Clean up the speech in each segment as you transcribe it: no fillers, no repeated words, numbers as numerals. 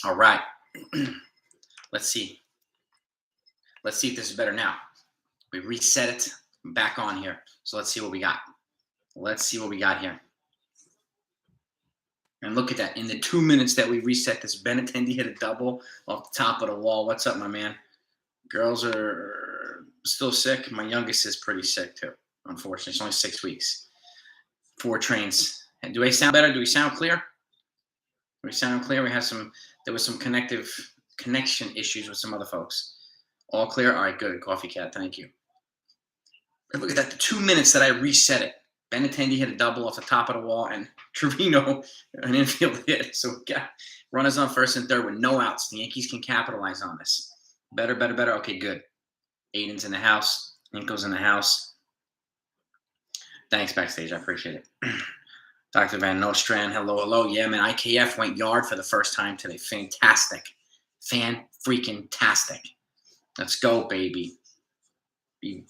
All right. Let's see. Let's see if this is better now. We reset it. I'm back on here. So let's see what we got. Let's see what we got here. And look at that. In the 2 minutes that we reset this, Benintendi hit a double off the top of the wall. What's up, my man? Girls are still sick. My youngest is pretty sick, too, unfortunately. It's only 6 weeks. 4 trains. And do I sound better? Do we sound clear? Do we sound clear? There was some connection issues with some other folks. All clear? All right, good. Coffee Cat, thank you. And look at that. The 2 minutes that I reset it. Benintendi hit a double off the top of the wall, and Trevino an infield hit. So we got runners on first and third with no outs. The Yankees can capitalize on this. Better. Okay, good. Aiden's in the house. Inco's in the house. Thanks, Backstage. I appreciate it. Dr. Van Nostrand, hello. Yeah, man, IKF went yard for the first time today. Fantastic. Fan-freaking-tastic. Let's go, baby.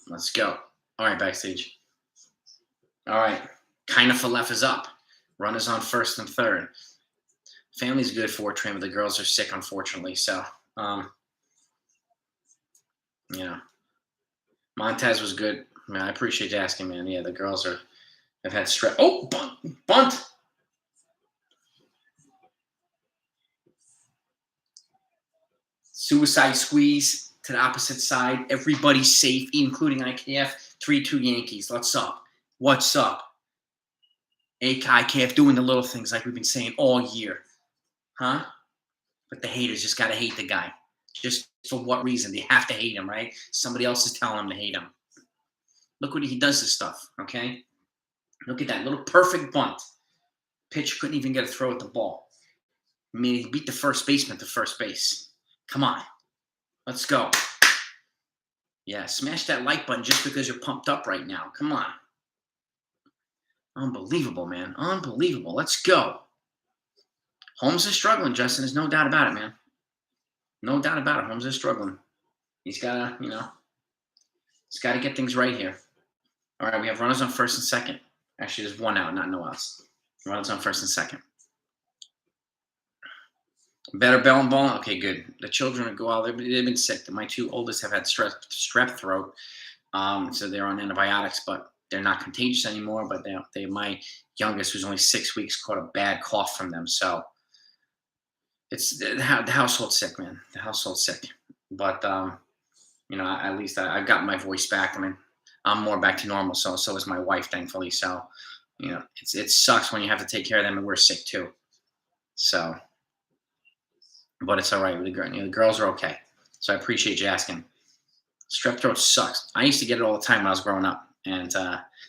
Let's go. All right, Backstage. All right. Kind of for left is up. Runners on first and third. Family's good for train, but the girls are sick, unfortunately. So, Montez was good. Man, I appreciate you asking, man. Yeah, the girls have had stress. Oh, bunt. Suicide squeeze to the opposite side. Everybody's safe, including IKF. 3-2 Yankees. What's up? IKF doing the little things like we've been saying all year. Huh? But the haters just got to hate the guy. Just for what reason? They have to hate him, right? Somebody else is telling them to hate him. Look what he does this stuff, okay? Look at that little perfect bunt. Pitcher couldn't even get a throw at the ball. I mean, he beat the first baseman to first base. Come on. Let's go. Yeah, smash that like button just because you're pumped up right now. Come on. Unbelievable, man. Unbelievable. Let's go. Holmes is struggling, Justin. There's no doubt about it, man. No doubt about it. Holmes is struggling. He's got to get things right here. All right, we have runners on first and second. Actually, there's one out, not no outs. Runners on first and second. Better bell and ball. Okay, good. The children go out. They've been sick. My 2 oldest have had strep throat, so they're on antibiotics, but they're not contagious anymore. But my youngest, who's only 6 weeks, caught a bad cough from them. So it's the household's sick, man. The household's sick. But at least I've got my voice back. I mean, I'm more back to normal. So is my wife, thankfully. So it sucks when you have to take care of them, and we're sick too. So. But it's all right. The girls are okay. So I appreciate you asking. Strep throat sucks. I used to get it all the time when I was growing up. And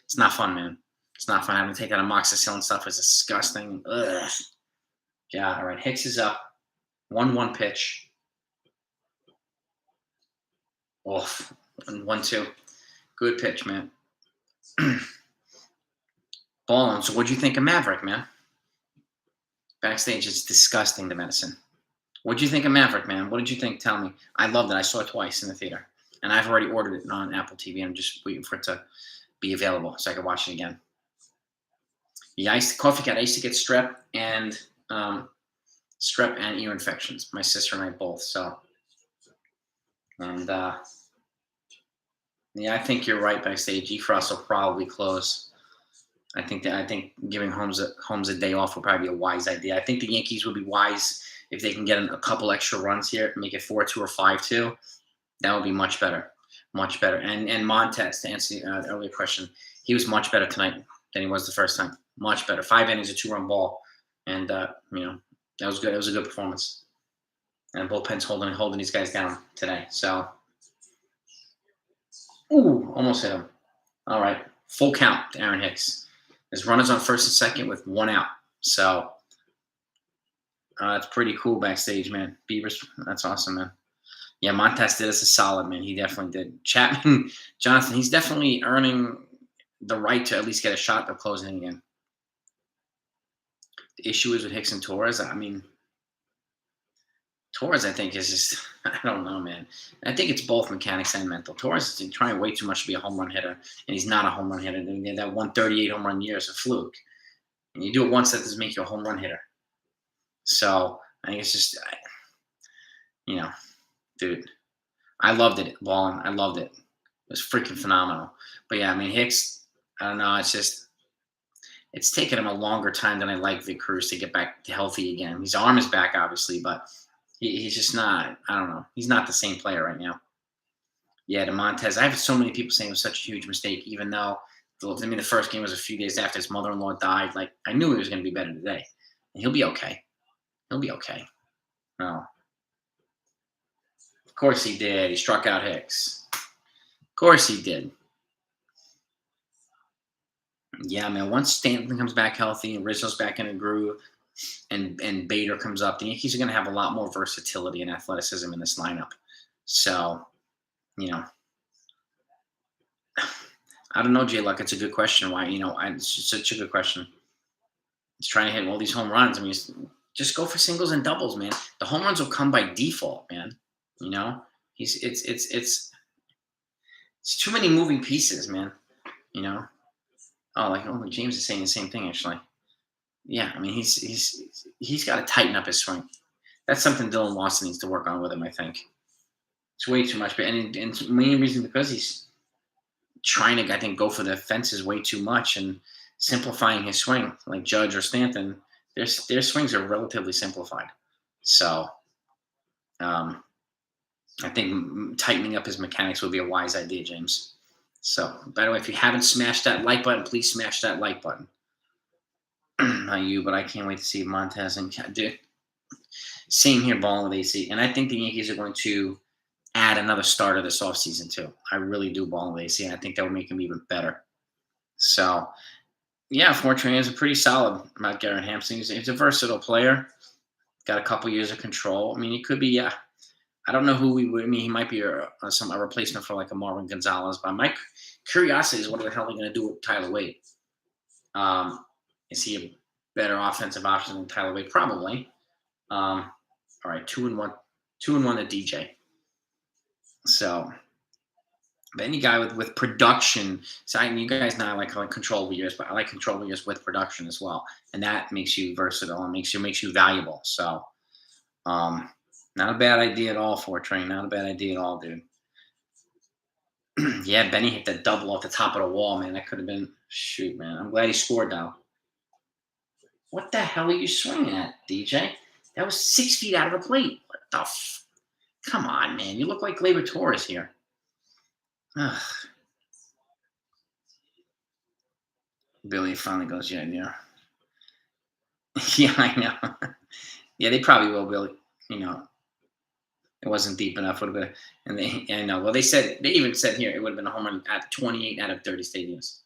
it's not fun, man. It's not fun. Having to take that amoxicillin stuff is disgusting. Ugh. Yeah, all right. Hicks is up. 1-1 pitch. Oof. 1-2. Good pitch, man. Ball on. So what'd you think of Maverick, man? Backstage, it's disgusting, the medicine. What'd you think of Maverick, man? What did you think? Tell me. I loved it. I saw it twice in the theater. And I've already ordered it on Apple TV. I'm just waiting for it to be available so I can watch it again. Yeah, Coffee Cat. I used to get strep and ear infections. My sister and I both. So, and yeah, I think you're right, Backstage. E-Frost will probably close. I think giving Holmes a day off would probably be a wise idea. I think the Yankees would be wise if they can get a couple extra runs here, make it 4-2 or 5-2. That would be much better. Much better. And Montez, to answer the earlier question, he was much better tonight than he was the first time. Much better. 5 innings, a 2-run ball. And, that was good. It was a good performance. And Bullpen's holding these guys down today. So, ooh, almost hit him. All right. Full count to Aaron Hicks. There's runners on first and second with 1 out. So, it's pretty cool, Backstage, man. Beavers, that's awesome, man. Yeah, Montez did us a solid, man. He definitely did. Chapman, Jonathan, he's definitely earning the right to at least get a shot at closing again. The issue is with Hicks and Torres. I mean, Torres, I think, is just, I don't know, man. I think it's both mechanics and mental. Torres is trying way too much to be a home run hitter, and he's not a home run hitter. That 138 home run year is a fluke. And you do it once, that doesn't make you a home run hitter. So I think it's just, You know, dude, I loved it, balling. I loved it. It was freaking phenomenal. But yeah, I mean, Hicks, I don't know. It's taken him a longer time than I like Vic Cruz to get back to healthy again. His arm is back, obviously, but he's just not. I don't know. He's not the same player right now. Yeah, to Montez. I have so many people saying it was such a huge mistake, even though the first game was a few days after his mother-in-law died. Like I knew he was going to be better today, and he'll be okay. He'll be okay. No, of course he did. He struck out Hicks. Of course he did. Yeah, man. Once Stanton comes back healthy and Rizzo's back in a groove, and Bader comes up, the Yankees are going to have a lot more versatility and athleticism in this lineup. So, you know, I don't know, Jay Luck. It's a good question. Why, it's such a good question. He's trying to hit all these home runs. I mean, just go for singles and doubles, man. The home runs will come by default, man. You know, it's too many moving pieces, man. You know, James is saying the same thing actually. Yeah, I mean, he's got to tighten up his swing. That's something Dylan Lawson needs to work on with him, I think. It's way too much, and the main reason because he's trying to, I think, go for the fences way too much and simplifying his swing, like Judge or Stanton. Their swings are relatively simplified, so I think tightening up his mechanics would be a wise idea, James. So, by the way, if you haven't smashed that like button, please smash that like button. Not you, but I can't wait to see Montez and dude. Same here, balling with AC, and I think the Yankees are going to add another starter this offseason too. I really do, balling with AC, and I think that would make him even better. So, yeah, fortunately, he's a pretty solid Matt Garrett Hampson. He's a versatile player. Got a couple years of control. I mean, he could be, yeah. I don't know who we would. I mean, he might be a replacement for like a Marvin Gonzalez. But my curiosity is what the hell are they going to do with Tyler Wade? Is he a better offensive option than Tyler Wade? Probably. All right, 2-1 to DJ. So, but any guy with production. So you guys know I like controllable years, but I like controllable years with production as well, and that makes you versatile and makes you valuable. So, not a bad idea at all, Fortrain. Not a bad idea at all, dude. Yeah, Benny hit that double off the top of the wall, man. That could have been shoot, man. I'm glad he scored though. What the hell are you swinging at, DJ? That was 6 feet out of the plate. What the? Come on, man. You look like Gleyber Torres here. Ugh. Billy finally goes, yeah. Yeah, I know. Yeah, they probably will, Billy. It wasn't deep enough. Would have been, and I know. Well, they even said here it would have been a home run at 28 out of 30 stadiums.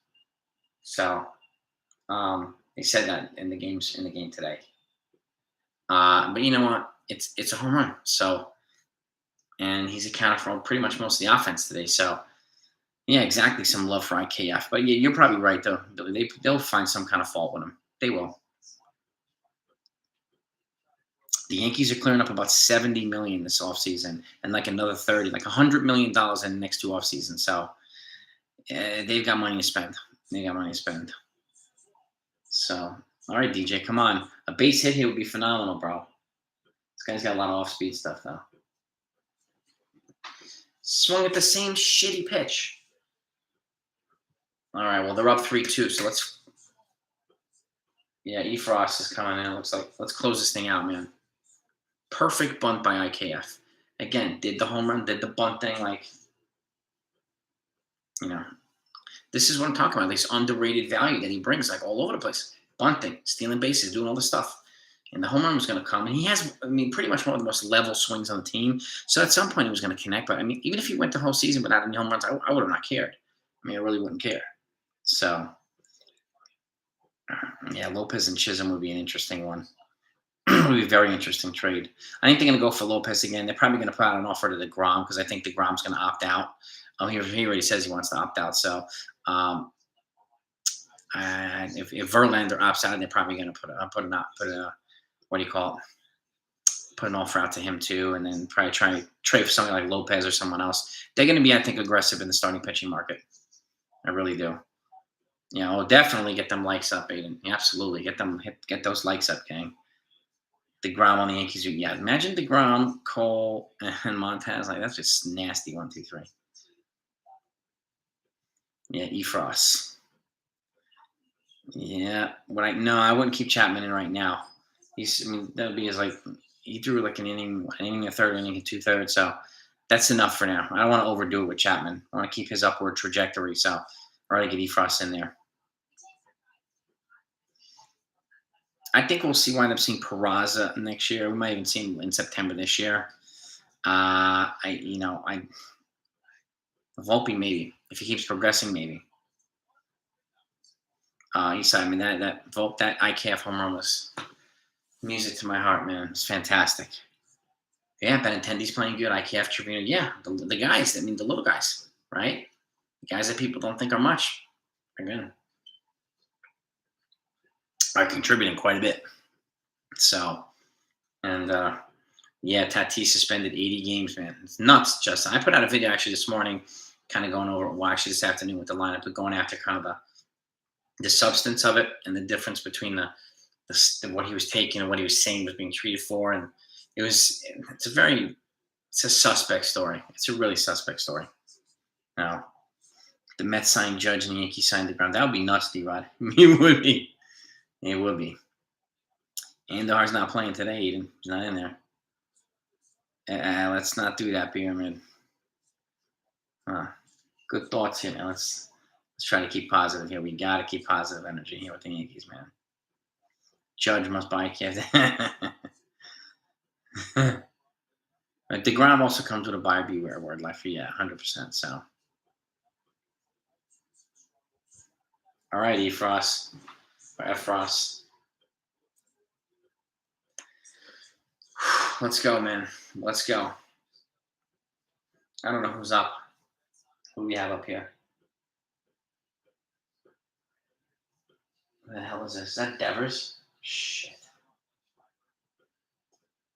So, they said that in the game today. But you know what? It's a home run. So, and he's accounted for pretty much most of the offense today. So, yeah, exactly. Some love for IKF. But yeah, you're probably right though, Billy. They'll find some kind of fault with him. They will. The Yankees are clearing up about $70 million this offseason and like another 30, like $100 million in the next two off seasons. So they've got money to spend. So, all right, DJ, come on. A base hit here would be phenomenal, bro. This guy's got a lot of off-speed stuff, though. Swung at the same shitty pitch. All right, well, they're up 3-2, so let's... Yeah, E-Frost is coming in. Looks like let's close this thing out, man. Perfect bunt by IKF. Again, did the home run, did the bunt thing, like... This is what I'm talking about, this underrated value that he brings, like, all over the place. Bunting, stealing bases, doing all this stuff. And the home run was going to come. And he has, pretty much one of the most level swings on the team. So at some point he was going to connect. But, even if he went the whole season without any home runs, I would have not cared. I really wouldn't care. So, yeah, Lopez and Chisholm would be an interesting one. It would be a very interesting trade. I think they're going to go for Lopez again. They're probably going to put out an offer to DeGrom because I think DeGrom's going to opt out. Oh, he already says he wants to opt out. So, and if Verlander opts out, they're probably going to put an offer out to him too, and then probably try to trade for something like Lopez or someone else. They're going to be, I think, aggressive in the starting pitching market. I really do. Definitely get them likes up, Aiden. Absolutely, get those likes up, gang. DeGrom on the Yankees. Yeah, imagine DeGrom, Cole, and Montez. Like that's just nasty. 1, 2, 3. Yeah, Efros. Yeah, no, I wouldn't keep Chapman in right now. I mean, that would be like he threw like an inning, a third inning, and 2/3. So that's enough for now. I don't want to overdo it with Chapman. I want to keep his upward trajectory. So I'd rather get Efros in there. I think we'll wind up seeing Peraza next year. We might even see him in September this year. I Volpe maybe if he keeps progressing maybe. I mean that Volpe, that IKF home run was music to my heart, man. It's fantastic. Yeah, Benintendi's playing good. IKF Trevino, yeah, the guys. I mean the little guys, right? The guys that people don't think are much. Again, are contributing quite a bit. So, and yeah, Tatis suspended 80 games, man. It's nuts, Justin. I put out a video actually this morning, kind of going over, well, actually this afternoon with the lineup, but going after kind of the substance of it and the difference between the what he was taking and what he was saying was being treated for. And it's a suspect story. It's a really suspect story. Now, the Mets signed Judge and the Yankees signed DeGrom. That would be nuts, D-Rod. It would be. It would be. Andujar's not playing today, Eden. He's not in there. Let's not do that, Pyramid. Good thoughts here, man. Let's try to keep positive here. We got to keep positive energy here with the Yankees, man. Judge must buy kids. DeGrom also comes with a buyer beware word, like for 100%. So, all right, Efros or Efros. Let's go, man. Let's go. I don't know who's up. Who we have up here? Who the hell is this? Is that Devers? Shit.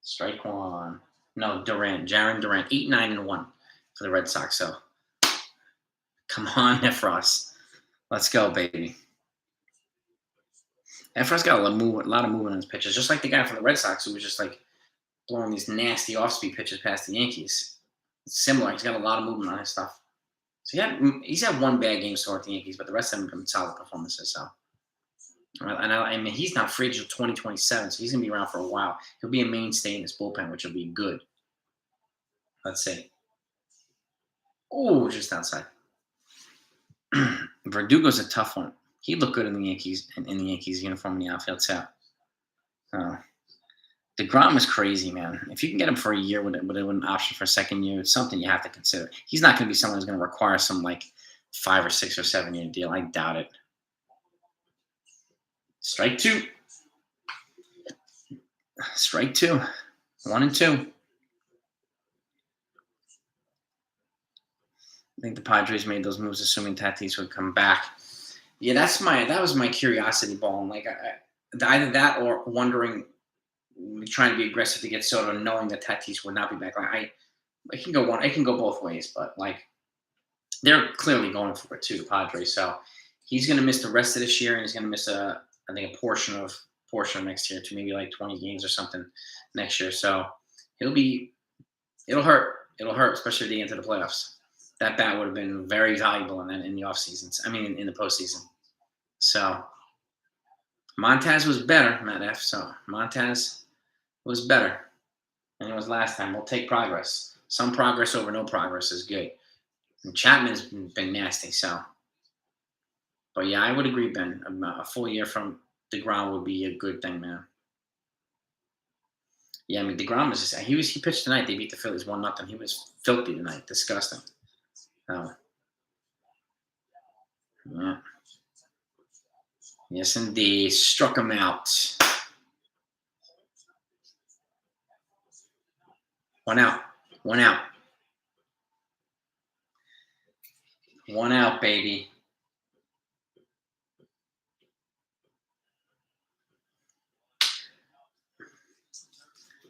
Strike one. No, Durant. Jaron Durant. 8, 9, and 1 for the Red Sox. So, come on, Efros. Let's go, baby. Efros got a lot of movement on his pitches, just like the guy from the Red Sox who was just like blowing these nasty off-speed pitches past the Yankees. It's similar. He's got a lot of movement on his stuff. So he's had one bad game so far at the Yankees, but the rest of them have been solid performances. So, I mean, he's not free until 2027, so he's gonna be around for a while. He'll be a mainstay in this bullpen, which will be good. Let's see. Oh, just outside. Verdugo's a tough one. He looked good in the Yankees uniform in the outfield too. DeGrom is crazy, man. If you can get him for a year with an option for a second year, it's something you have to consider. He's not going to be someone who's going to require some like 5 or 6 or 7 year deal. I doubt it. Strike 2. Strike 2. 1 and 2. I think the Padres made those moves assuming Tatis would come back. Yeah, that was my curiosity ball. And like either that or wondering, trying to be aggressive to get Soto, knowing that Tatis would not be back. Like it can go both ways, but like they're clearly going for it too, the Padres. So he's going to miss the rest of this year, and he's going to miss a portion of next year, to maybe like 20 games or something next year. So it'll hurt. It'll hurt, especially at the end of the playoffs. That bat would have been very valuable in the off seasons. I mean, in the postseason. So Montez was better, Matt F. So Montez was better than it was last time. We'll take progress. Some progress over no progress is good. And Chapman's been nasty. So, but yeah, I would agree, Ben. A full year from DeGrom would be a good thing, man. Yeah, I mean DeGrom was he pitched tonight. They beat the Phillies 1-0. He was filthy tonight. Disgusting. Oh. Yeah. Yes, indeed. Struck him out. 1 out. 1 out. 1 out, baby.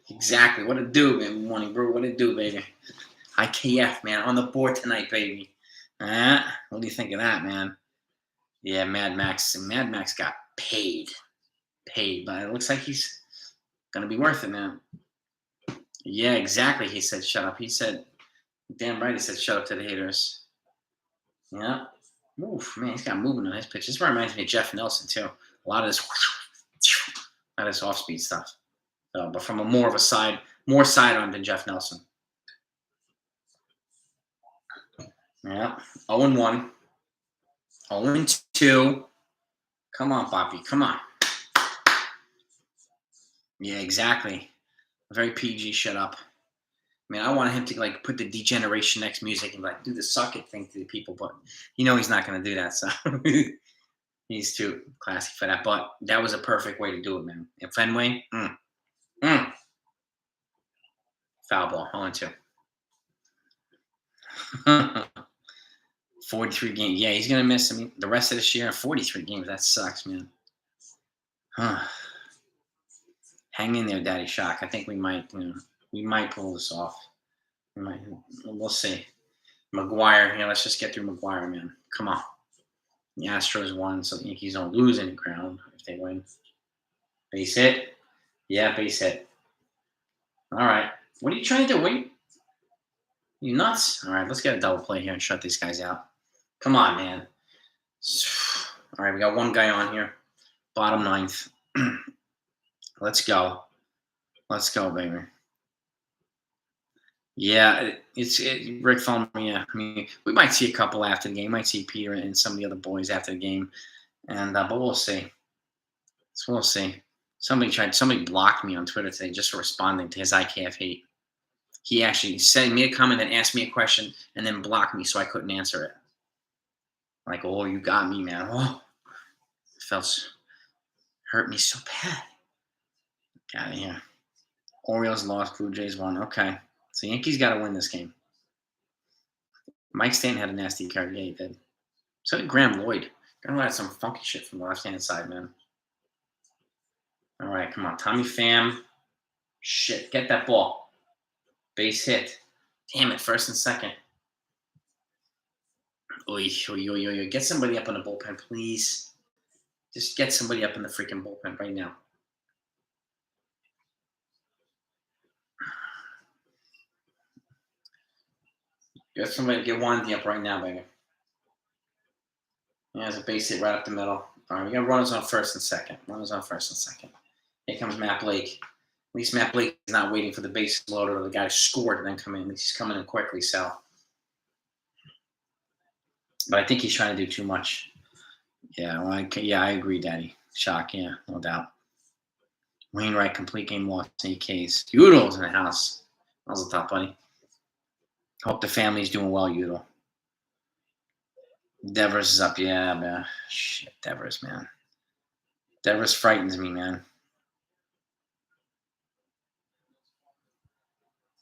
Exactly. What it do, man? Morning, bro. What it do, baby? IKF, man. On the board tonight, baby. What do you think of that, man? Yeah, Mad Max. Mad Max got paid. But it looks like he's Gonna be worth it, man. Yeah, exactly. He said, "Shut up." He said, "Damn right." He said, "Shut up" to the haters. Yeah. Oof, man, he's got movement on his pitch. This reminds me of Jeff Nelson too. A lot of this, a lot of this off-speed stuff. So, but from a more sidearm than Jeff Nelson. Yeah. 0-1. 0-2. Come on, Poppy. Come on. Yeah, exactly. Very PG. Shut up. I mean, I wanted him to like put the Degeneration X music and like do the suck it thing to the people, but he's not going to do that. So he's too classy for that. But that was a perfect way to do it, man. And Fenway, foul ball, 0-2. 43 games. Yeah, he's going to miss. I mean, the rest of this year, 43 games. That sucks, man. Hang in there, Daddy Shock. I think we might pull this off. We'll see. McGuire, let's just get through McGuire, man. Come on. The Astros won, so the Yankees don't lose any ground if they win. Base hit. Yeah, base hit. All right. What are you trying to do? Wait. You nuts? All right, let's get a double play here and shut these guys out. Come on, man. All right, we got one guy on here. Bottom ninth. Let's go. Let's go, baby. Yeah, Rick phoned me. Yeah, I mean, we might see a couple after the game. We might see Peter and some of the other boys after the game, and but we'll see. So we'll see. Somebody blocked me on Twitter today just for responding to his IKF hate. He actually made a comment and asked me a question and then blocked me so I couldn't answer it. Like, oh, you got me, man. Oh, it hurt me so bad. Get out of here. Orioles lost, Blue Jays won. Okay. So Yankees got to win this game. Mike Stanton had a nasty card. Yeah, he did. So did Graham Lloyd. Graham Lloyd had some funky shit from the left-hand side, man. All right, come on. Tommy Pham. Shit, get that ball. Base hit. Damn it, first and second. Oy. Get somebody up in the bullpen, please. Just get somebody up in the freaking bullpen right now. Get Wandy up right now, baby. Yeah, there's a base hit right up the middle. All right, we got runners on first and second. Here comes Matt Blake. At least Matt Blake is not waiting for the base loader or the guy to score and then come in. At least he's coming in quickly, so. But I think he's trying to do too much. Yeah, well, I agree, Daddy. Shock, yeah, no doubt. Wainwright, complete game loss, AKs. Udo's in the house. That was a top, buddy. Hope the family's doing well, Udall. Devers is up, yeah, man. Shit, Devers, man. Devers frightens me, man.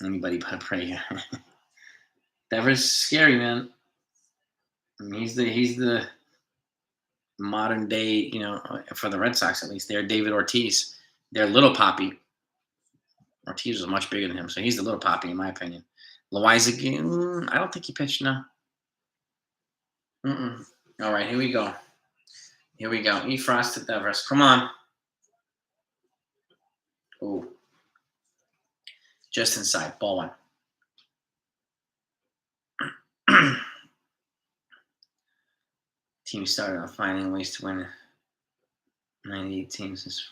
Anybody but a prayer. Devers is scary, man. I mean, he's the modern day, for the Red Sox at least. They're David Ortiz. They're Little Poppy. Ortiz was much bigger than him, so he's the Little Poppy in my opinion. Loiza, I don't think he pitched now. All right, here we go. E. Frost to Devers. Come on. Ooh. Just inside. Ball one. Team started off finding ways to win 98 teams.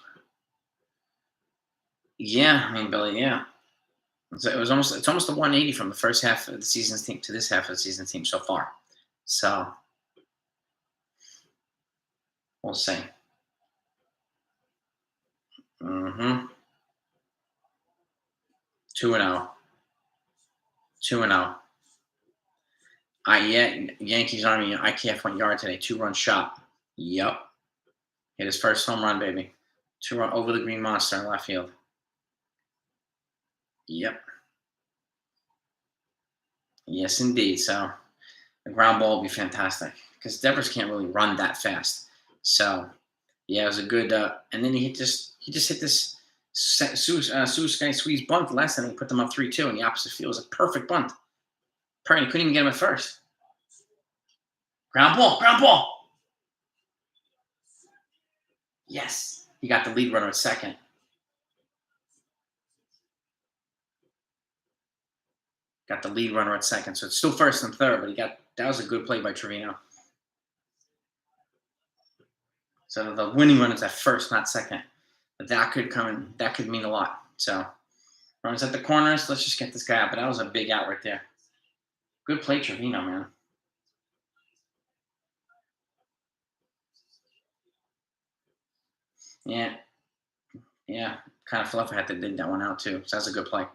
Yeah, I mean, Billy, yeah. It's almost a 180 from the first half of the season's team to this half of the season team so far. So we'll see. 2-0. 2-0. Yankees Army. IKF went yard today. 2-run shot. Yep. Hit his first home run, baby. 2-run over the Green Monster in left field. Yep. Yes, indeed. So the ground ball will be fantastic because Devers can't really run that fast. So yeah, it was a good. And then he just hit this Sky squeeze bunt last time. He put them up 3-2 in the opposite field. It was a perfect bunt. Perry couldn't even get him at first. Ground ball. Yes, he got the lead runner at second. Got the lead runner at second, so it's still first and third, but that was a good play by Trevino. So the winning run is at first, not second. But that could come in. That could mean a lot. So runners at the corners. Let's just get this guy out. But that was a big out right there. Good play, Trevino, man. Yeah. Yeah. Kind of fluff. I had to dig that one out, too. So that's a good play.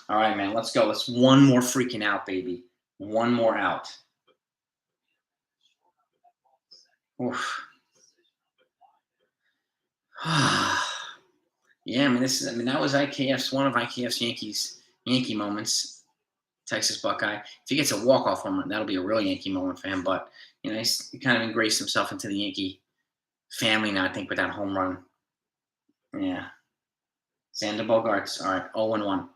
All right, man. Let's go. Let's one more freaking out, baby. One more out. Oof. Yeah, I mean, that was IKF's one of IKF's Yankee moments. Texas Buckeye. If he gets a walk-off home run, that'll be a real Yankee moment for him. But he kind of embraced himself into the Yankee family now, I think, with that home run. Yeah. Xander Bogaerts, all right, 0-1.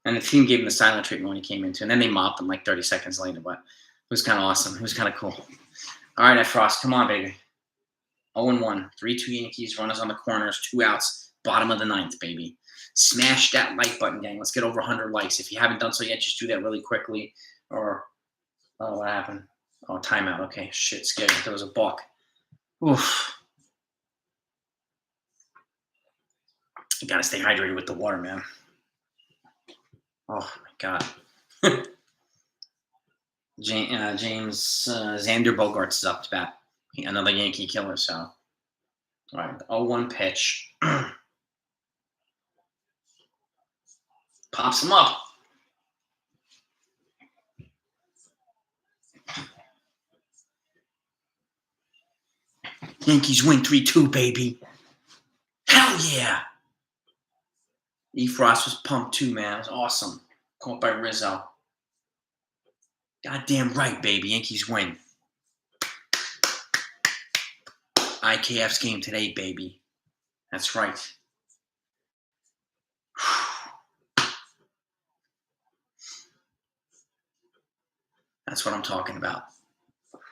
And the team gave him the silent treatment when he came into, and then they mopped him like 30 seconds later. But it was kind of awesome. It was kind of cool. All right, Ed Frost, come on, baby. 0-1. 3-2 Yankees, runners on the corners, 2 outs, bottom of the ninth, baby. Smash that like button, gang. Let's get over 100 likes. If you haven't done so yet, just do that really quickly. Or, oh, what happened? Oh, timeout. Okay, shit, scared. There was a balk. Oof. You gotta stay hydrated with the water, man. Oh my god. James Xander Bogaerts is up to bat. Another Yankee killer. So, all right, the 0-1 pitch. Pops him up. Yankees win 3-2, baby. Hell yeah. E. Frost was pumped too, man. It was awesome. Caught by Rizzo. Goddamn right, baby. Yankees win. IKF's game today, baby. That's right. That's what I'm talking about.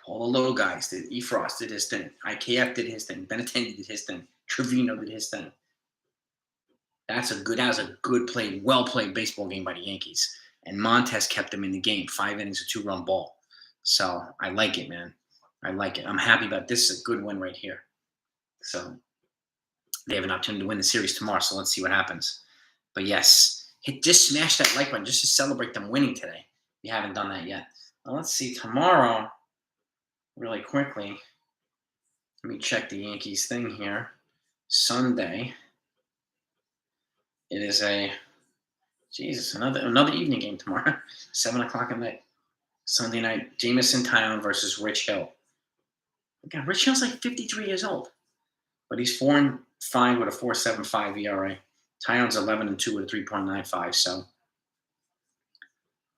All the little guys did. E. Frost did his thing. IKF did his thing. Benintendi did his thing. Trevino did his thing. That was a good play, well played baseball game by the Yankees. And Montez kept them in the game. 5 innings, a 2-run ball. So I like it, man. I like it. I'm happy about this. Is a good win right here. So they have an opportunity to win the series tomorrow. So let's see what happens. But yes, just smash that like button just to celebrate them winning today. If you haven't done that yet. Now let's see tomorrow. Really quickly. Let me check the Yankees thing here. Sunday. It is another evening game tomorrow. 7 o'clock at night. Sunday night. Jamison Tyone versus Rich Hill. God, Rich Hill's like 53 years old. But he's 4-5 with a 4.75 ERA. Tyone's 11-2 with a 3.95. So,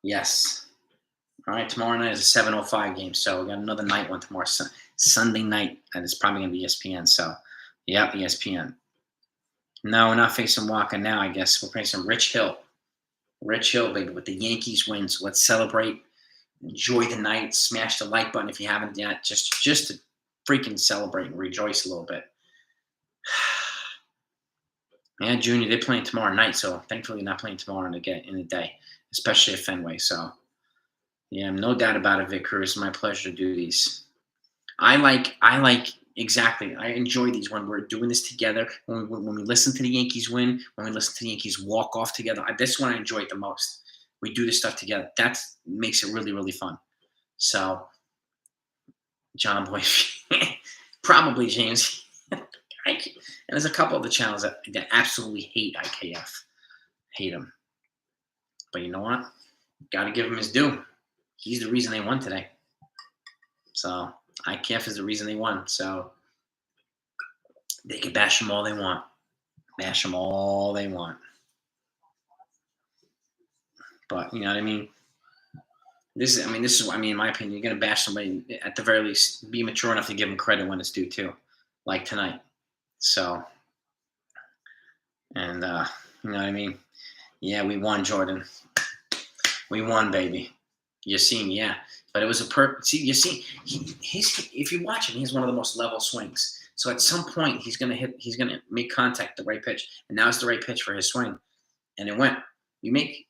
yes. All right, tomorrow night is a 7:05 game. So we got another night one tomorrow. Sunday night, and it's probably going to be ESPN. So, yep, ESPN. No, we're not facing Walker now, I guess. We're facing Rich Hill. Rich Hill, baby, with the Yankees win. So let's celebrate. Enjoy the night. Smash the like button if you haven't yet. Just to freaking celebrate and rejoice a little bit. Yeah, Junior, they're playing tomorrow night. So thankfully not playing tomorrow in the day, especially at Fenway. So, yeah, no doubt about it, Vic Cruz. It's my pleasure to do these. I like exactly. I enjoy these when we're doing this together. When we listen to the Yankees win, when we listen to the Yankees walk off together. This one I enjoy it the most. We do this stuff together. That makes it really, really fun. So, John Boy, probably James. And there's a couple of the channels that absolutely hate IKF. Hate him. But you know what? Got to give him his due. He's the reason they won today. So IKF is the reason they won. So they can bash him all they want. Bash him all they want. But you know what I mean? This is, in my opinion, you're going to bash somebody, at the very least, be mature enough to give them credit when it's due too. Like tonight. So, and you know what I mean? Yeah, we won, Jordan. We won, baby. You're seeing, yeah. But it was if you watch him, he has one of the most level swings. So at some point, he's gonna make contact the right pitch, and now's the right pitch for his swing. and it went. You make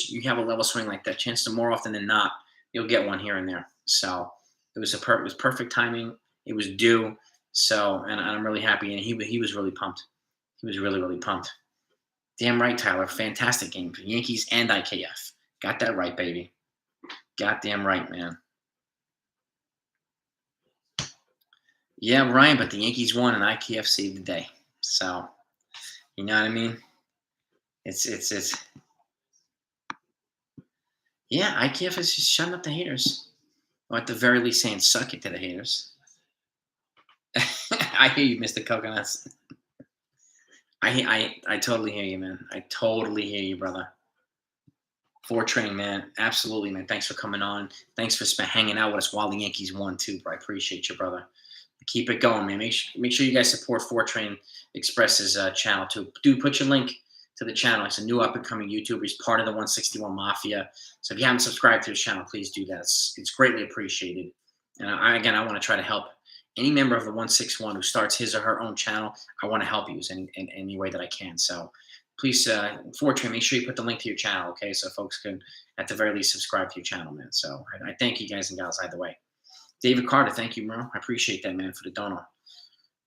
you have a level swing like that. Chances more often than not, you'll get one here and there. So it was perfect timing. It was due. So and I'm really happy, and he was really pumped. He was really really pumped. Damn right, Tyler. Fantastic game for Yankees and IKF. Got that right, baby. Goddamn right, man. Yeah, Ryan, but the Yankees won and IKF saved the day. So, you know what I mean? It's yeah, IKF is just shutting up the haters. Or at the very least saying suck it to the haters. I hear you, Mr. Coconuts. I totally hear you, man. I totally hear you, brother. Train, man. Absolutely, man. Thanks for coming on. Thanks for hanging out with us while the Yankees won, too, bro. I appreciate you, brother. Keep it going, man. Make sure you guys support Train Express's channel, too. Dude, put your link to the channel. It's a new up-and-coming YouTuber. He's part of the 161 Mafia. So if you haven't subscribed to his channel, please do that. It's greatly appreciated. And I want to try to help any member of the 161 who starts his or her own channel. I want to help you in any way that I can. So please, Train, make sure you put the link to your channel, okay? So folks can, at the very least, subscribe to your channel, man. So I thank you guys and gals either way. David Carter, thank you, bro. I appreciate that, man, for the dono.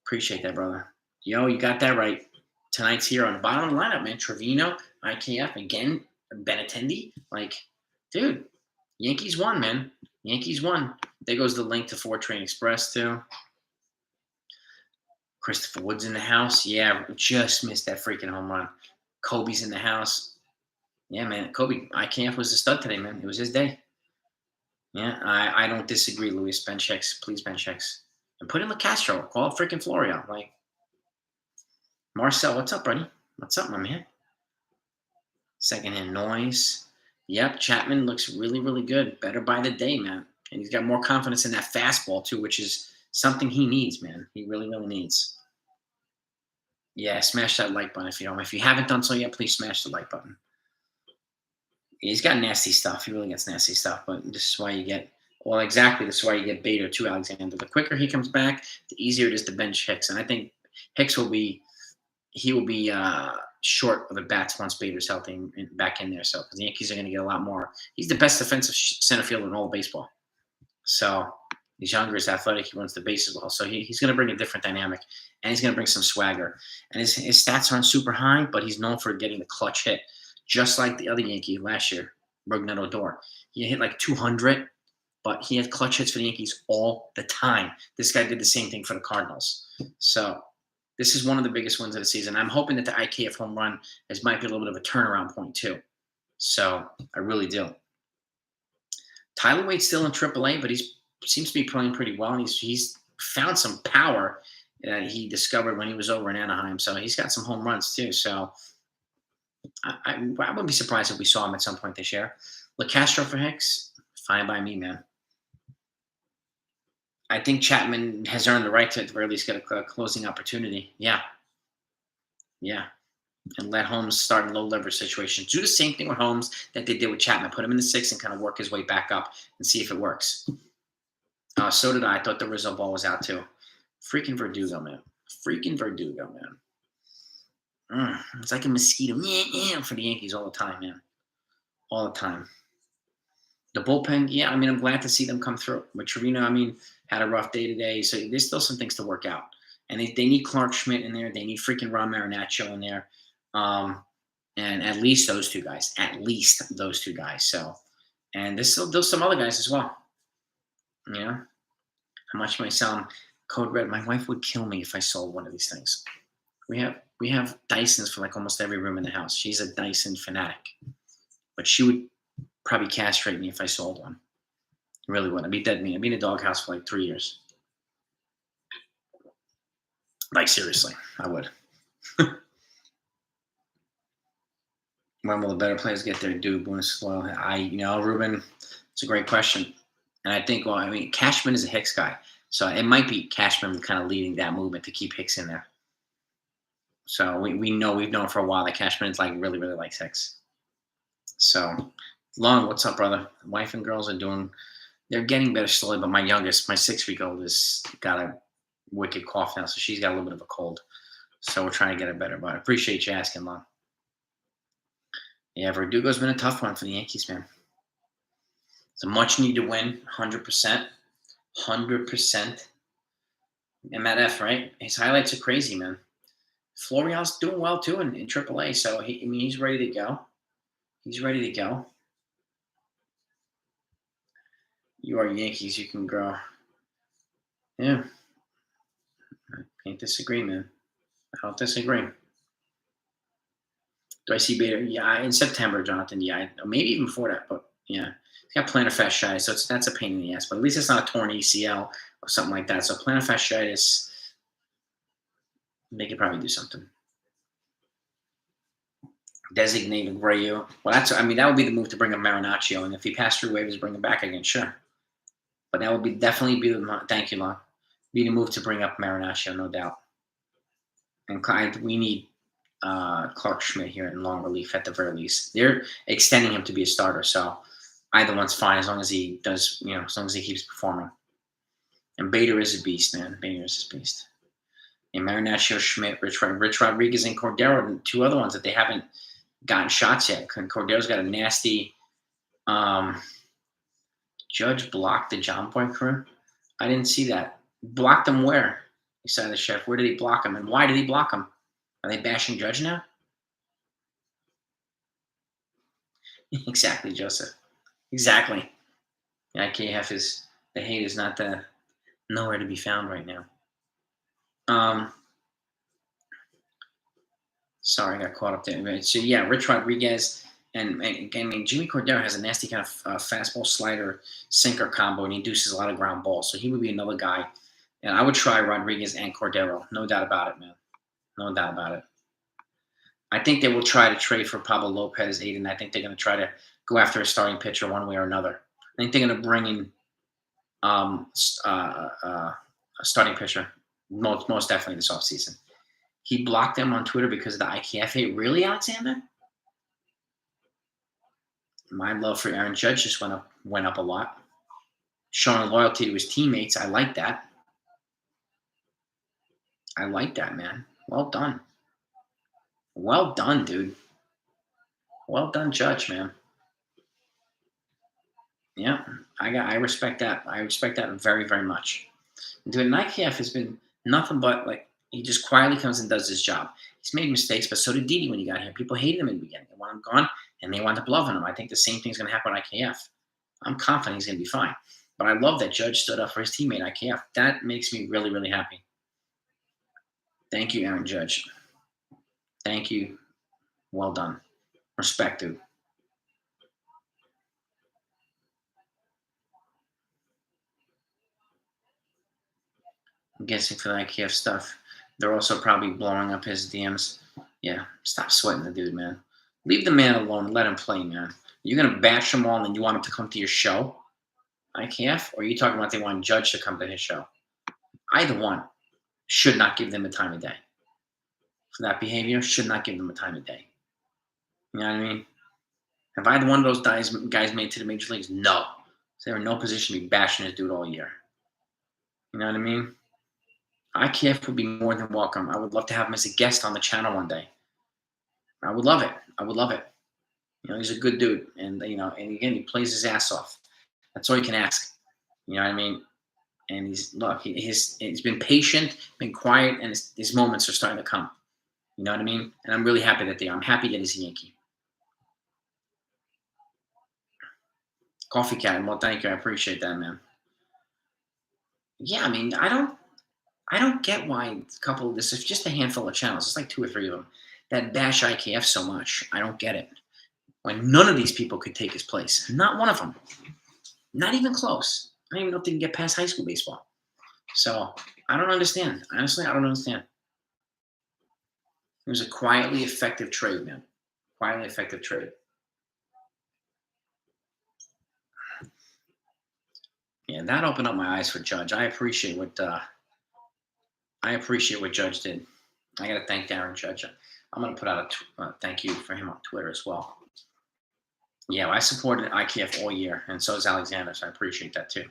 Appreciate that, brother. Yo, you got that right. Tonight's here on the bottom of the lineup, man. Trevino, IKF, again, Benintendi. Like, dude, Yankees won, man. Yankees won. There goes the link to Train Express, too. Christopher Wood's in the house. Yeah, just missed that freaking home run. Kobe's in the house. Yeah, man. Kobe, IKF was the stud today, man. It was his day. Yeah, I don't disagree, Luis. Ben checks. Please Ben checks. And put in LaCastro. Call freaking Florio. Like, Marcel, what's up, buddy? What's up, my man? Secondhand noise. Yep, Chapman looks really, really good. Better by the day, man. And he's got more confidence in that fastball, too, which is something he needs, man. He really, really needs. Yeah, smash that like button if you don't. If you haven't done so yet, please smash the like button. He's got nasty stuff. He really gets nasty stuff. But this is why you get, well, exactly. This is why you get Bader to Alexander. The quicker he comes back, the easier it is to bench Hicks. And I think Hicks will be short of the bats once Bader's healthy and back in there. So because the Yankees are going to get a lot more. He's the best defensive center fielder in all of baseball. So he's younger, he's athletic, he runs the bases well. So he's going to bring a different dynamic, and he's going to bring some swagger. And his stats aren't super high, but he's known for getting the clutch hit. Just like the other Yankee last year, Rougned Odor. He hit like 200, but he had clutch hits for the Yankees all the time. This guy did the same thing for the Cardinals. So this is one of the biggest wins of the season. I'm hoping that the IKF home run might be a little bit of a turnaround point too. So I really do. Tyler Wade's still in AAA, but he seems to be playing pretty well. And he's found some power that he discovered when he was over in Anaheim. So he's got some home runs too. So I wouldn't be surprised if we saw him at some point this year. LaCastro for Hicks, fine by me, man. I think Chapman has earned the right to at the very least get a closing opportunity. Yeah. And let Holmes start in low leverage situations. Do the same thing with Holmes that they did with Chapman. Put him in the 6 and kind of work his way back up and see if it works. So did I. I thought the Rizzo ball was out too. Freaking Verdugo, man. It's like a mosquito for the Yankees all the time, man. All the time. The bullpen, yeah, I mean, I'm glad to see them come through. But Trevino, I mean, had a rough day today. So there's still some things to work out. And they need Clark Schmidt in there. They need freaking Ron Marinaccio in there. And at least those two guys. So, and there's some other guys as well. You know? How much might sound code red? My wife would kill me if I sold one of these things. We have Dysons for like almost every room in the house. She's a Dyson fanatic. But she would probably castrate me if I sold one. Really would. I'd be dead mean. I'd be in a doghouse for like 3 years. Like, seriously, I would. When will the better players get their due? Well, Ruben, it's a great question. And I think, Cashman is a Hicks guy. So it might be Cashman kind of leading that movement to keep Hicks in there. So we've known for a while that Cashman is like really, really likes Hicks. So, Long, what's up, brother? Wife and girls they're getting better slowly, but my youngest, my 6-week-old, has got a wicked cough now, so she's got a little bit of a cold. So we're trying to get her better, but I appreciate you asking, Long. Yeah, Verdugo's been a tough one for the Yankees, man. It's a much needed win, 100%. 100%. MF, right? His highlights are crazy, man. Florial's doing well too in AAA, so he's ready to go. He's ready to go. You are Yankees, you can grow. Yeah, I can't disagree, man. I don't disagree. Do I see Bader? Yeah, in September, Jonathan. Yeah, maybe even before that, but yeah, he's got plantar fasciitis, so that's a pain in the ass. But at least it's not a torn ACL or something like that. So plantar fasciitis, they could probably do something. Designated Rayu. Well, that would be the move to bring up Marinaccio, and if he passed through waivers, bring him back again, sure. But that would definitely be the thank you, Lon. Be the move to bring up Marinaccio, no doubt. And we need Clark Schmidt here in long relief at the very least. They're extending him to be a starter, so either one's fine as long as he does, as long as he keeps performing. And Bader is a beast, man. Bader is a beast. And Marinaccio, Schmidt, Rich Rodriguez, and Cordero, and two other ones that they haven't gotten shots yet. Cordero's got a nasty Judge blocked the John Point crew. I didn't see that. Blocked him where? He said the chef. Where did he block him? And why did he block him? Are they bashing Judge now? Exactly, Joseph. Exactly. The IKF the hate is not nowhere to be found right now. Sorry, I got caught up there. So yeah, Rich Rodriguez and again, Jimmy Cordero has a nasty kind of fastball slider sinker combo, and he induces a lot of ground balls. So he would be another guy, and I would try Rodriguez and Cordero, no doubt about it, man, no doubt about it. I think they will try to trade for Pablo Lopez, Aiden. I think they're going to try to go after a starting pitcher one way or another. I think they're going to bring in a starting pitcher most definitely this offseason. He blocked them on Twitter because of the IKF hate. Really, Alexander? My love for Aaron Judge just went up a lot. Showing loyalty to his teammates. I like that. I like that, man. Well done. Well done, dude. Well done, Judge, man. Yeah, I respect that. I respect that very, very much. Dude, and IKF has been nothing but he just quietly comes and does his job. He's made mistakes, but so did Didi when he got here. People hated him in the beginning. They want him gone, and they wound up loving him. I think the same thing's going to happen with IKF. I'm confident he's going to be fine. But I love that Judge stood up for his teammate, IKF. That makes me really, really happy. Thank you, Aaron Judge. Thank you. Well done. Respect, dude. I'm guessing for the IKF stuff. They're also probably blowing up his DMs. Yeah, stop sweating the dude, man. Leave the man alone. Let him play, man. You're going to bash him all and you want him to come to your show, IKF? Or are you talking about they want Judge to come to his show? Either one should not give them a time of day. For that behavior, should not give them a time of day. You know what I mean? Have either one of those guys made to the major leagues? No. So they were in no position to be bashing this dude all year. You know what I mean? IKF would be more than welcome. I would love to have him as a guest on the channel one day. I would love it. I would love it. He's a good dude, and and again, he plays his ass off. That's all you can ask. You know what I mean? And he's been patient, been quiet, and his moments are starting to come. You know what I mean? And I'm really happy that they are. I'm happy that he's a Yankee. Coffee Cat, well, thank you. I appreciate that, man. Yeah, I mean, I don't get why this is just a handful of channels. It's like 2 or 3 of them that bash IKF so much. I don't get it. When none of these people could take his place. Not one of them. Not even close. I don't even know if they can get past high school baseball. So I don't understand. Honestly, I don't understand. It was a quietly effective trade, man. Quietly effective trade. Yeah, that opened up my eyes for Judge. I appreciate what Judge did. I got to thank Darren Judge. I'm going to put out a thank you for him on Twitter as well. Yeah, I supported IKF all year, and so does Alexander, so I appreciate that too.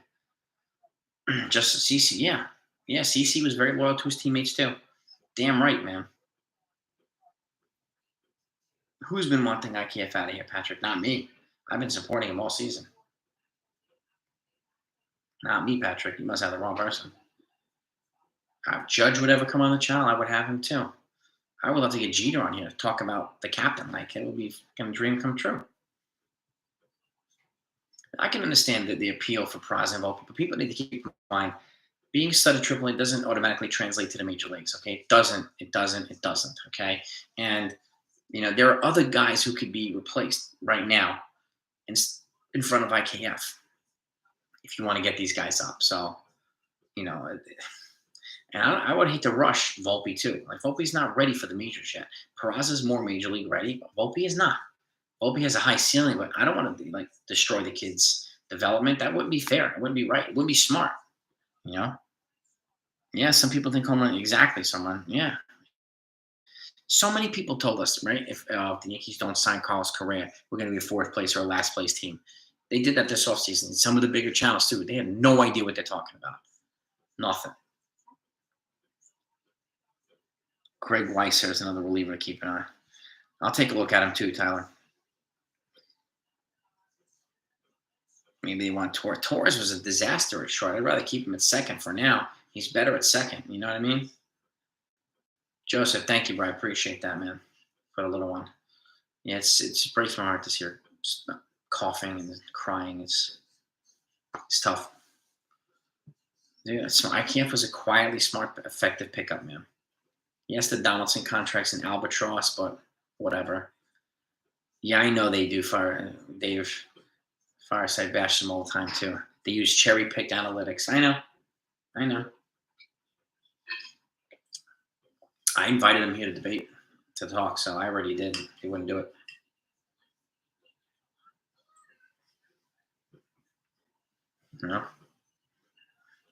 Just CC, yeah. Yeah, CC was very loyal to his teammates too. Damn right, man. Who's been wanting IKF out of here, Patrick? Not me. I've been supporting him all season. Not me, Patrick. You must have the wrong person. If Judge would ever come on the channel, I would have him too. I would love to get Jeter on here to talk about the captain. Like, it would be a dream come true. I can understand the appeal for Praz and Volpe, but people need to keep in mind being studded AAA doesn't automatically translate to the major leagues. Okay, it doesn't. It doesn't. It doesn't. Okay, and there are other guys who could be replaced right now in front of IKF if you want to get these guys up. So and I would hate to rush Volpe too. Like, Volpe's not ready for the majors yet. Peraza is more major league ready. Volpe is not. Volpe has a high ceiling, but I don't want to destroy the kid's development. That wouldn't be fair. It wouldn't be right. It wouldn't be smart. Yeah, some people think home run exactly. Someone, yeah. So many people told us, right? If the Yankees don't sign Carlos Correa, we're going to be a fourth place or a last place team. They did that this offseason. Some of the bigger channels too. They have no idea what they're talking about. Nothing. Greg Weiser is another reliever to keep an eye. I'll take a look at him too, Tyler. Maybe they want Torres. Torres was a disaster at short. I'd rather keep him at second for now. He's better at second. You know what I mean? Joseph, thank you, bro. I appreciate that, man, for the little one. Yeah, it breaks my heart to hear coughing and crying. It's tough. Dude, IKF was a quietly smart, effective pickup, man. Yes, the Donaldson contract's an albatross, but whatever. Yeah, I know they do. Dave Fireside bash them all the time too. They use cherry-picked analytics. I know. I invited him here to talk, so I already did. He wouldn't do it.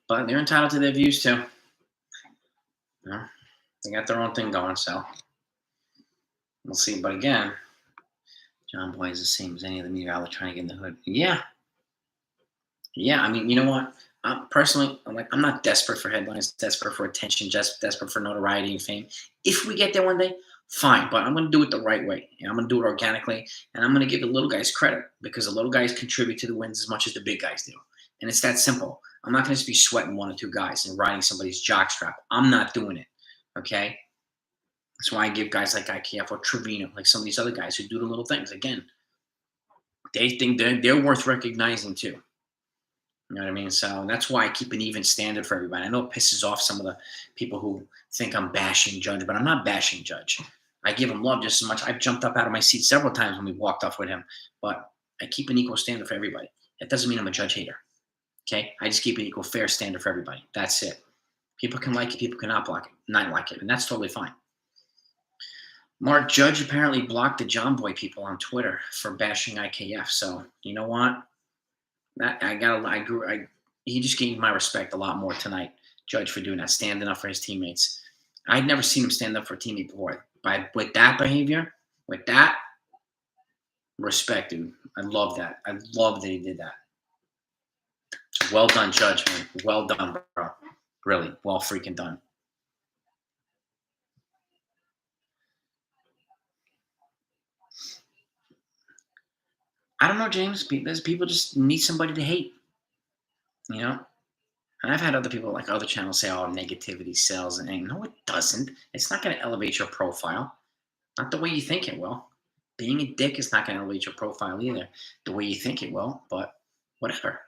But they're entitled to their views too. They got their own thing going, so we'll see. But again, John Boy is the same as any other media outlet trying to get in the hood. Yeah. I mean, you know what? Personally, I'm not desperate for headlines, desperate for attention, just desperate for notoriety and fame. If we get there one day, fine. But I'm going to do it the right way. I'm going to do it organically, and I'm going to give the little guys credit because the little guys contribute to the wins as much as the big guys do. And it's that simple. I'm not going to just be sweating one or two guys and riding somebody's jockstrap. I'm not doing it. Okay? That's why I give guys like IKF or Trevino, like some of these other guys who do the little things. Again, they think they're worth recognizing too. You know what I mean? So that's why I keep an even standard for everybody. I know it pisses off some of the people who think I'm bashing Judge, but I'm not bashing Judge. I give him love just as much. I've jumped up out of my seat several times when we walked off with him, but I keep an equal standard for everybody. That doesn't mean I'm a Judge hater. Okay? I just keep an equal fair standard for everybody. That's it. People can like it, people cannot like it, and that's totally fine. Mark, Judge apparently blocked the John Boy people on Twitter for bashing IKF. So you know what? He just gained my respect a lot more tonight, Judge, for doing that, standing up for his teammates. I'd never seen him stand up for a teammate before. With that behavior, with that respect, dude, I love that. I love that he did that. Well done, Judge, man. Well done, bro. Really, well freaking done. I don't know, James. People just need somebody to hate, And I've had other people, like other channels, say, "Oh, negativity sells," and no, it doesn't. It's not going to elevate your profile, not the way you think it will. Being a dick is not going to elevate your profile either, the way you think it will. But whatever.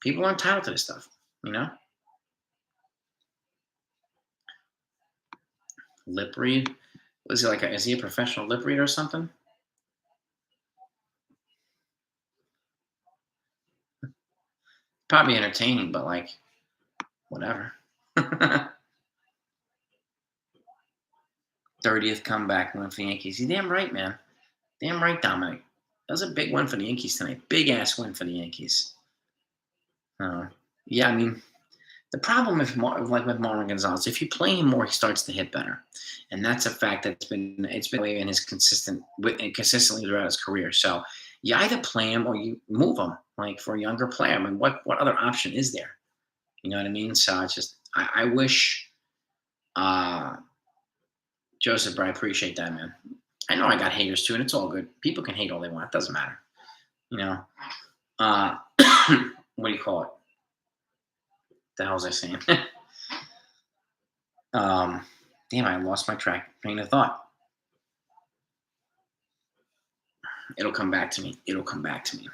People are entitled to this stuff, Lip read. Was he is he a professional lip reader or something? Probably entertaining, but whatever. 30th comeback win for the Yankees. You're damn right, man. Damn right, Dominic. That was a big win for the Yankees tonight. Big ass win for the Yankees. Yeah, I mean, the problem with Marwin Gonzalez, if you play him more, he starts to hit better, and that's a fact that's been way in his consistently throughout his career. So you either play him or you move him, for a younger player. I mean, what other option is there? You know what I mean? So it's just I wish Joseph, bro, I appreciate that, man. I know I got haters too, and it's all good. People can hate all they want. It doesn't matter. You know. Uh, what do you call it? The hell was I saying? Damn, I lost my train of thought. It'll come back to me. It'll come back to me.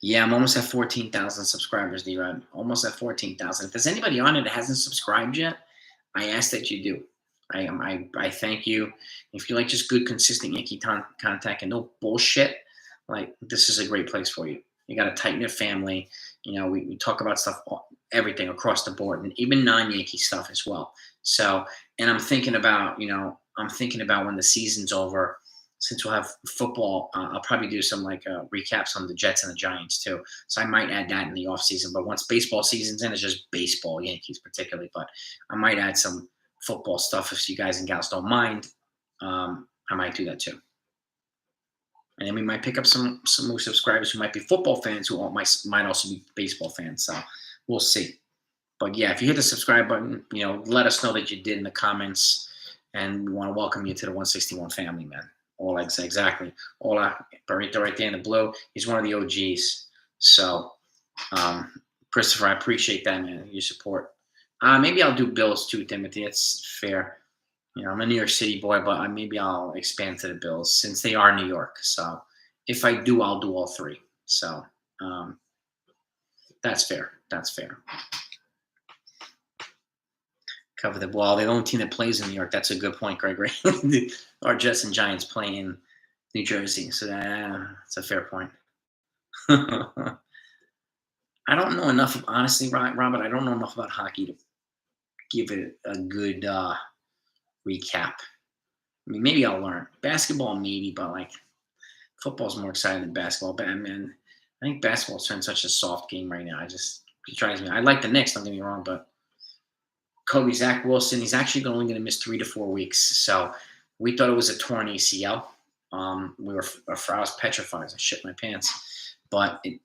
Yeah, I'm almost at 14,000 subscribers, D-Rod. Almost at 14,000. If there's anybody on it that hasn't subscribed yet, I ask that you do. I thank you. If you like just good, consistent Yankee contact and no bullshit, like this is a great place for you. You got a tight-knit family. You know, we talk about stuff, everything across the board, and even non-Yankee stuff as well. So, and I'm thinking about when the season's over, since we'll have football, I'll probably do some like recaps on the Jets and the Giants too. So I might add that in the off season. But once baseball season's in, it's just baseball, Yankees particularly. But I might add some football stuff if you guys and gals don't mind. I might do that too. And then we might pick up some new subscribers who might be football fans who might also be baseball fans. So we'll see. But yeah, if you hit the subscribe button, let us know that you did in the comments. And we want to welcome you to the 161 family, man. Exactly. Hola, Burrito right there in the blue. He's one of the OGs. So, Christopher, I appreciate that, man, your support. Maybe I'll do Bills too, Timothy. It's fair. I'm a New York City boy, but maybe I'll expand to the Bills since they are New York. So if I do, I'll do all three. So that's fair. That's fair. Cover the ball. The only team that plays in New York. That's a good point, Gregory. Our Jets and Giants play in New Jersey. So that's a fair point. I don't know enough, honestly, Robert. I don't know enough about hockey to give it a good recap. I mean, maybe I'll learn. Basketball, maybe, but like football's more exciting than basketball. But man, I think basketball's turned such a soft game right now. It drives me. I like the Knicks, don't get me wrong, but Kobe, Zach Wilson, he's actually only going to miss 3 to 4 weeks. So we thought it was a torn ACL. I was petrified. I shit my pants, but it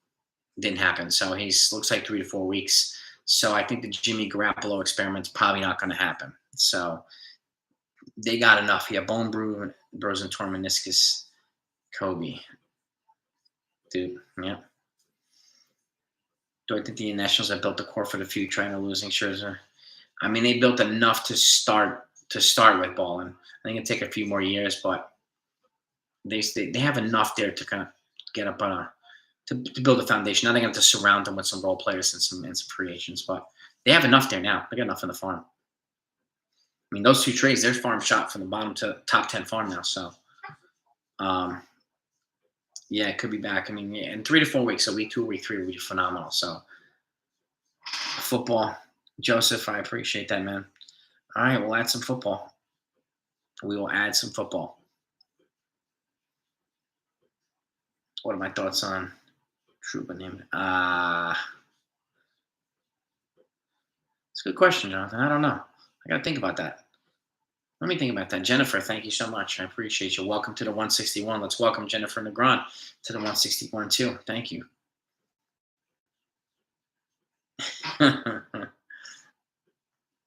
didn't happen. So he looks like 3 to 4 weeks. So I think the Jimmy Garoppolo experiment's probably not going to happen. So they got enough. Yeah, bone bruise and torn meniscus. Kobe, dude, yeah. Do I think the Nationals have built the core for the future and a losing Scherzer? I mean, they built enough to start with balling. I think it'll take a few more years, but they have enough there to kind of get up on to build a foundation. Now they're going to have to surround them with some role players and some free agents, but they have enough there now. They got enough in the farm. I mean, those two trades, they're farm shot from the bottom to top 10 farm now. So, yeah, it could be back. I mean, yeah, in 3 to 4 weeks, so week 2, week 3 will be phenomenal. So, football. Joseph, I appreciate that, man. All right, we'll add some football. We will add some football. What are my thoughts on Trouba name? It's a good question, Jonathan. I don't know. I got to think about that. Let me think about that. Jennifer, thank you so much. I appreciate you. Welcome to the 161. Let's welcome Jennifer Negron to the 161 too. Thank you.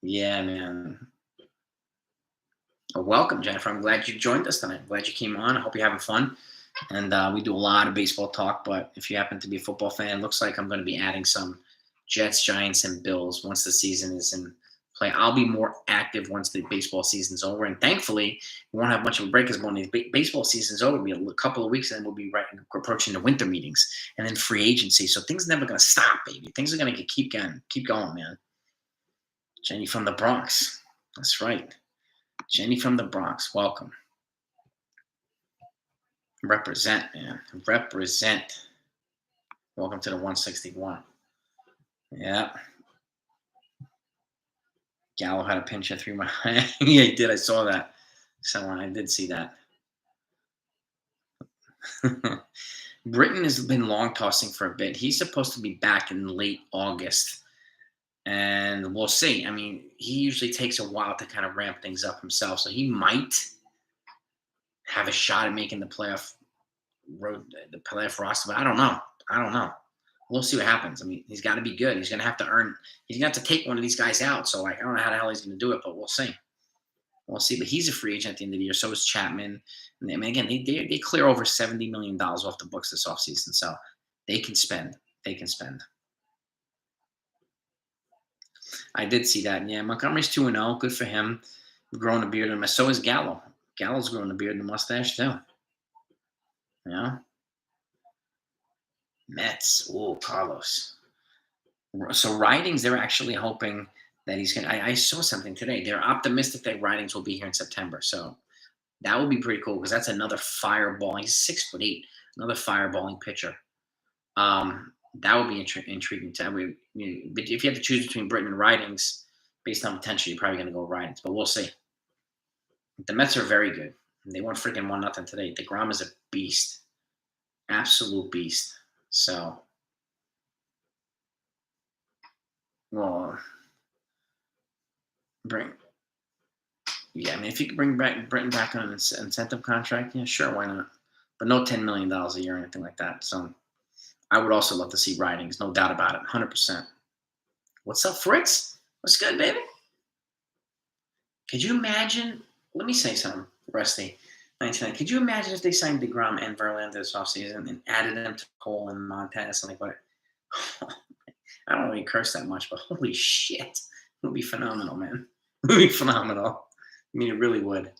Yeah, man. Well, welcome, Jennifer. I'm glad you joined us tonight. I'm glad you came on. I hope you're having fun. And we do a lot of baseball talk, but if you happen to be a football fan, it looks like I'm going to be adding some Jets, Giants, and Bills once the season is in play. I'll be more active once the baseball season's over. And thankfully, we won't have much of a break because when the baseball season's over, it'll be a couple of weeks, and then we'll be approaching the winter meetings and then free agency. So things are never going to stop, baby. Things are going to keep going, man. Jenny from the Bronx. That's right. Jenny from the Bronx. Welcome. Represent, man. Represent. Welcome to the 161. Yeah. Gallo had a pinch through my eye. Yeah, he did. I saw that. I did see that. Britton has been long tossing for a bit. He's supposed to be back in late August. And we'll see. I mean, he usually takes a while to kind of ramp things up himself. So he might have a shot at making the playoff roster, but I don't know. We'll see what happens. I mean, he's got to be good. He's going to have to take one of these guys out. So, I don't know how the hell he's going to do it, but we'll see. We'll see. But he's a free agent at the end of the year. So is Chapman. And I mean, again, they clear over $70 million off the books this offseason. So they can spend. They can spend. I did see that. Yeah, Montgomery's 2-0. Good for him. Growing a beard and so is Gallo. Gallo's growing a beard and a mustache too. Yeah. Mets. Oh, Carlos. So Ridings, they're actually hoping that he's going to. I saw something today. They're optimistic that Ridings will be here in September. So that would be pretty cool because that's another fireball. He's 6'8", another fireballing pitcher. That would be intriguing. But if you have to choose between Britton and Ridings, based on potential, you're probably going to go Ridings. But we'll see. The Mets are very good. They won freaking 1-0 today. DeGrom is a beast, absolute beast. So, well, I mean, if you could bring back Britton back on an incentive contract, yeah, sure, why not? But no $10 million a year or anything like that. So, I would also love to see Ridings, no doubt about it, 100%. What's up, Fritz? What's good, baby? Could you imagine? Let me say something, Rusty. 99. Could you imagine if they signed DeGrom and Verlander this offseason and added them to Cole and Montez and like what? I don't really curse that much, but holy shit, it would be phenomenal, man. It would be phenomenal. I mean, it really would.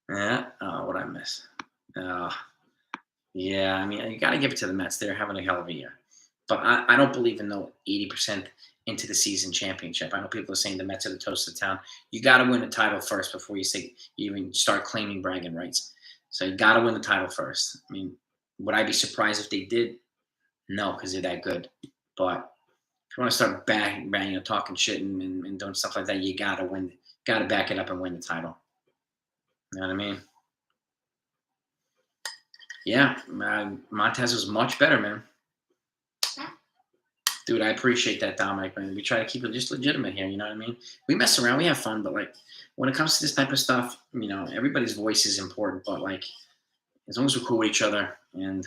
Yeah. Oh, what I miss? Yeah. I mean, you got to give it to the Mets. They're having a hell of a year. But I don't believe in no 80% into the season championship. I know people are saying the Mets are the toast of town. You got to win the title first before you even start claiming bragging rights. So you got to win the title first. I mean, would I be surprised if they did? No, because they're that good. But if you want to start talking shit and doing stuff like that, you got to win. Got to back it up and win the title. You know what I mean? Yeah, Montez was much better, man. Dude, I appreciate that, Dominic, man. We try to keep it just legitimate here, you know what I mean? We mess around, we have fun, but, like, when it comes to this type of stuff, you know, everybody's voice is important, but, like, as long as we're cool with each other, and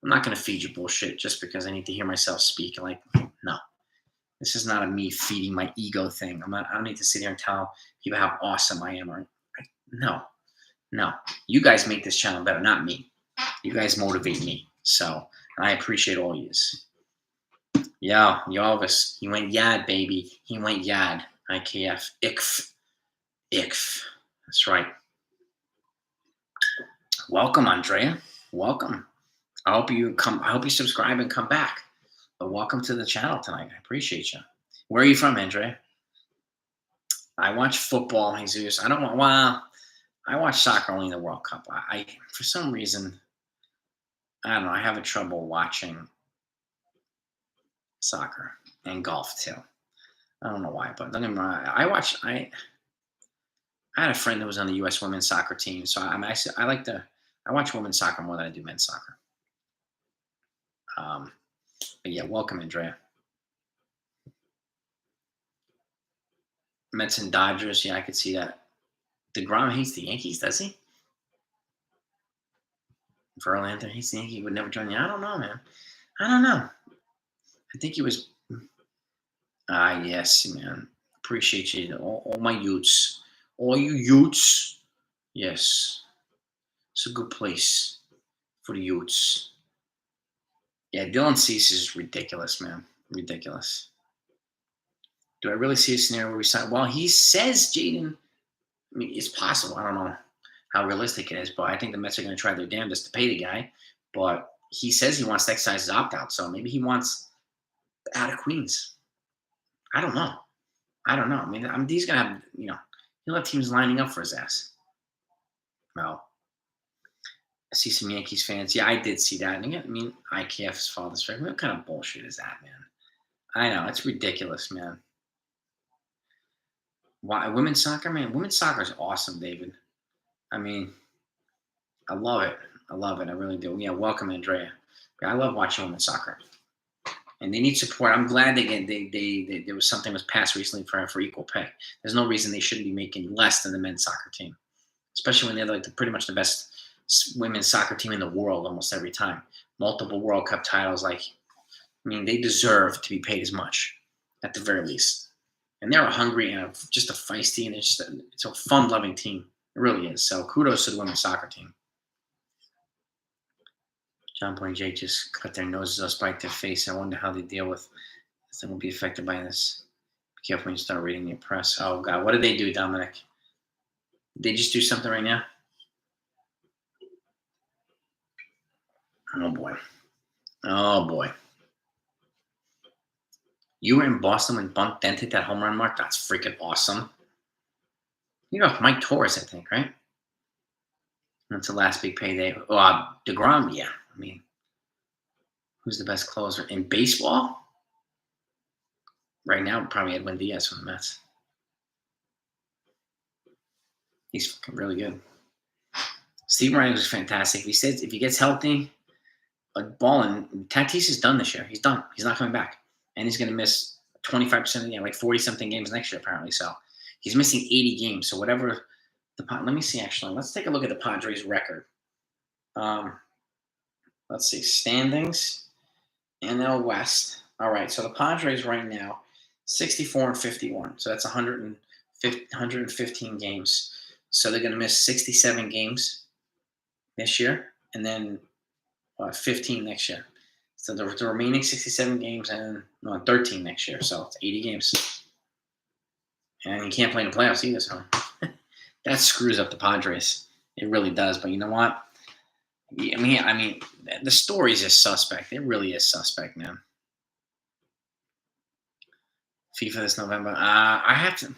I'm not going to feed you bullshit just because I need to hear myself speak. Like, no. This is not a me feeding my ego thing. I don't need to sit here and tell people how awesome I am. No. You guys make this channel better, not me. You guys motivate me. So, I appreciate all yous. Yeah, Jarvis. He went yad, baby. He went yad. IKF. IKF. That's right. Welcome, Andrea. Welcome. I hope you subscribe and come back. But welcome to the channel tonight. I appreciate you. Where are you from, Andrea? I watch football, Jesus. I watch soccer only in the World Cup. I for some reason, I don't know, I have a trouble watching soccer and golf too. I don't know why, but don't get me wrong. I had a friend that was on the U.S. women's soccer team, so I watch women's soccer more than I do men's soccer. But yeah, welcome, Andrea. Mets and Dodgers. Yeah, I could see that. DeGrom hates the Yankees, does he? Verlander hates the Yankees. He would never join the. I don't know, man. I don't know. I think he was. Yes, man. Appreciate you, all my Utes, all you Utes. Yes, it's a good place for the Utes. Yeah, Dylan Cease is ridiculous, man. Ridiculous. Do I really see a scenario where we sign? Well, he says, Jaden. I mean, it's possible. I don't know how realistic it is, but I think the Mets are going to try their damnedest to pay the guy. But he says he wants to exercise his opt-out, so maybe he wants out of Queens. I don't know. I mean, he's going to have, he'll have teams lining up for his ass. Well, I see some Yankees fans. Yeah, I did see that. And again, I mean, IKF's father's friend. What kind of bullshit is that, man? I know. It's ridiculous, man. Why women's soccer, man? Women's soccer is awesome, David. I mean, I love it. I really do. Yeah, welcome, Andrea. I love watching women's soccer. And they need support. I'm glad there was something was passed recently for equal pay. There's no reason they shouldn't be making less than the men's soccer team, especially when they're like pretty much the best women's soccer team in the world almost every time. Multiple World Cup titles. Like, I mean, they deserve to be paid as much at the very least. And they're hungry and just a feisty, and it's a fun-loving team. It really is. So kudos to the women's soccer team. John Boy and Jake just cut their noses off, spiked their face. I wonder how they deal with this. They won't be affected by this. Be careful when you start reading the press. Oh, God. What did they do, Dominic? Did they just do something right now? Oh, boy. Oh, boy. You were in Boston when Bunt Dent hit that home run mark? That's freaking awesome. You're off Mike Torres, I think, right? That's the last big payday. DeGrom, yeah. I mean, who's the best closer in baseball? Right now, probably Edwin Diaz from the Mets. He's fucking really good. Steve Ryan was fantastic. If he gets healthy, balling, Tatis is done this year. He's done. He's not coming back. And he's going to miss 25% of the game, like 40-something games next year, apparently. So he's missing 80 games. So whatever let me see, actually. Let's take a look at the Padres' record. Let's see. Standings. NL West. All right. So the Padres right now, 64-51. So that's 115 games. So they're going to miss 67 games this year, and then 15 next year. So the remaining 67 games and 13 next year. So it's 80 games. And you can't play in the playoffs either. So that screws up the Padres. It really does. But you know what? I mean, the story is just suspect. It really is suspect, man. FIFA this November. I have to.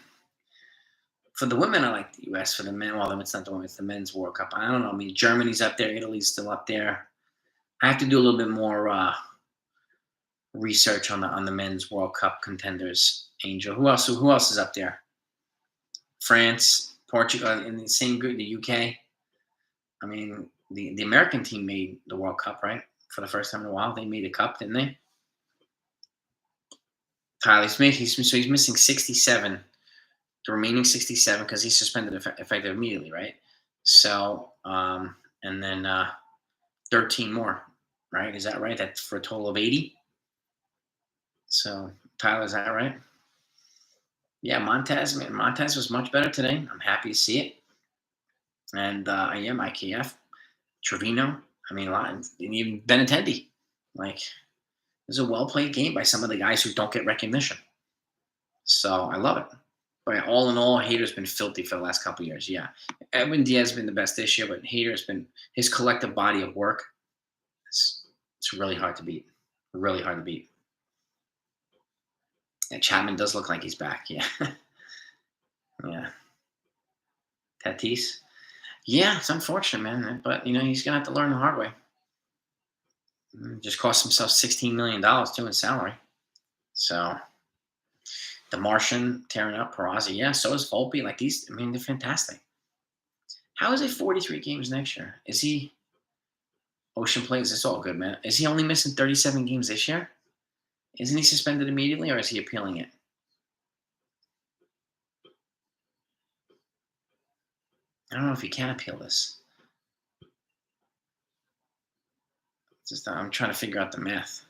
For the women, I like the U.S. For the men, well, it's not the women. It's the men's World Cup. I don't know. I mean, Germany's up there. Italy's still up there. I have to do a little bit more research on the men's World Cup contenders. Angel, who else is up there? France, Portugal, in the same group. The UK. I mean, the American team made the World Cup, right? For the first time in a while, they made a cup, didn't they? Tyler Smith. He's missing 67. The remaining 67 because he's suspended effective immediately, right? So and then 13 more, right? Is that right? That's for a total of 80. So Tyler, is that right? Yeah, Montez was much better today. I'm happy to see it. And I am IKF, Trevino. I mean, a lot, and even Benintendi. Like, it was a well played game by some of the guys who don't get recognition. So I love it. But all in all, Hader's been filthy for the last couple of years. Yeah, Edwin Diaz has been the best this year, but Hader's been his collective body of work. It's really hard to beat. Really hard to beat. And Chapman does look like he's back. Yeah, yeah. Tatis. Yeah, it's unfortunate, man. But he's gonna have to learn the hard way. Just cost himself $16 million too in salary. So. The Martian tearing up Peraza. Yeah, so is Volpe. Like these, I mean, they're fantastic. How is it 43 games next year? Is he Ocean Plays? It's all good, man. Is he only missing 37 games this year? Isn't he suspended immediately, or is he appealing it? I don't know if he can appeal this. I'm trying to figure out the math.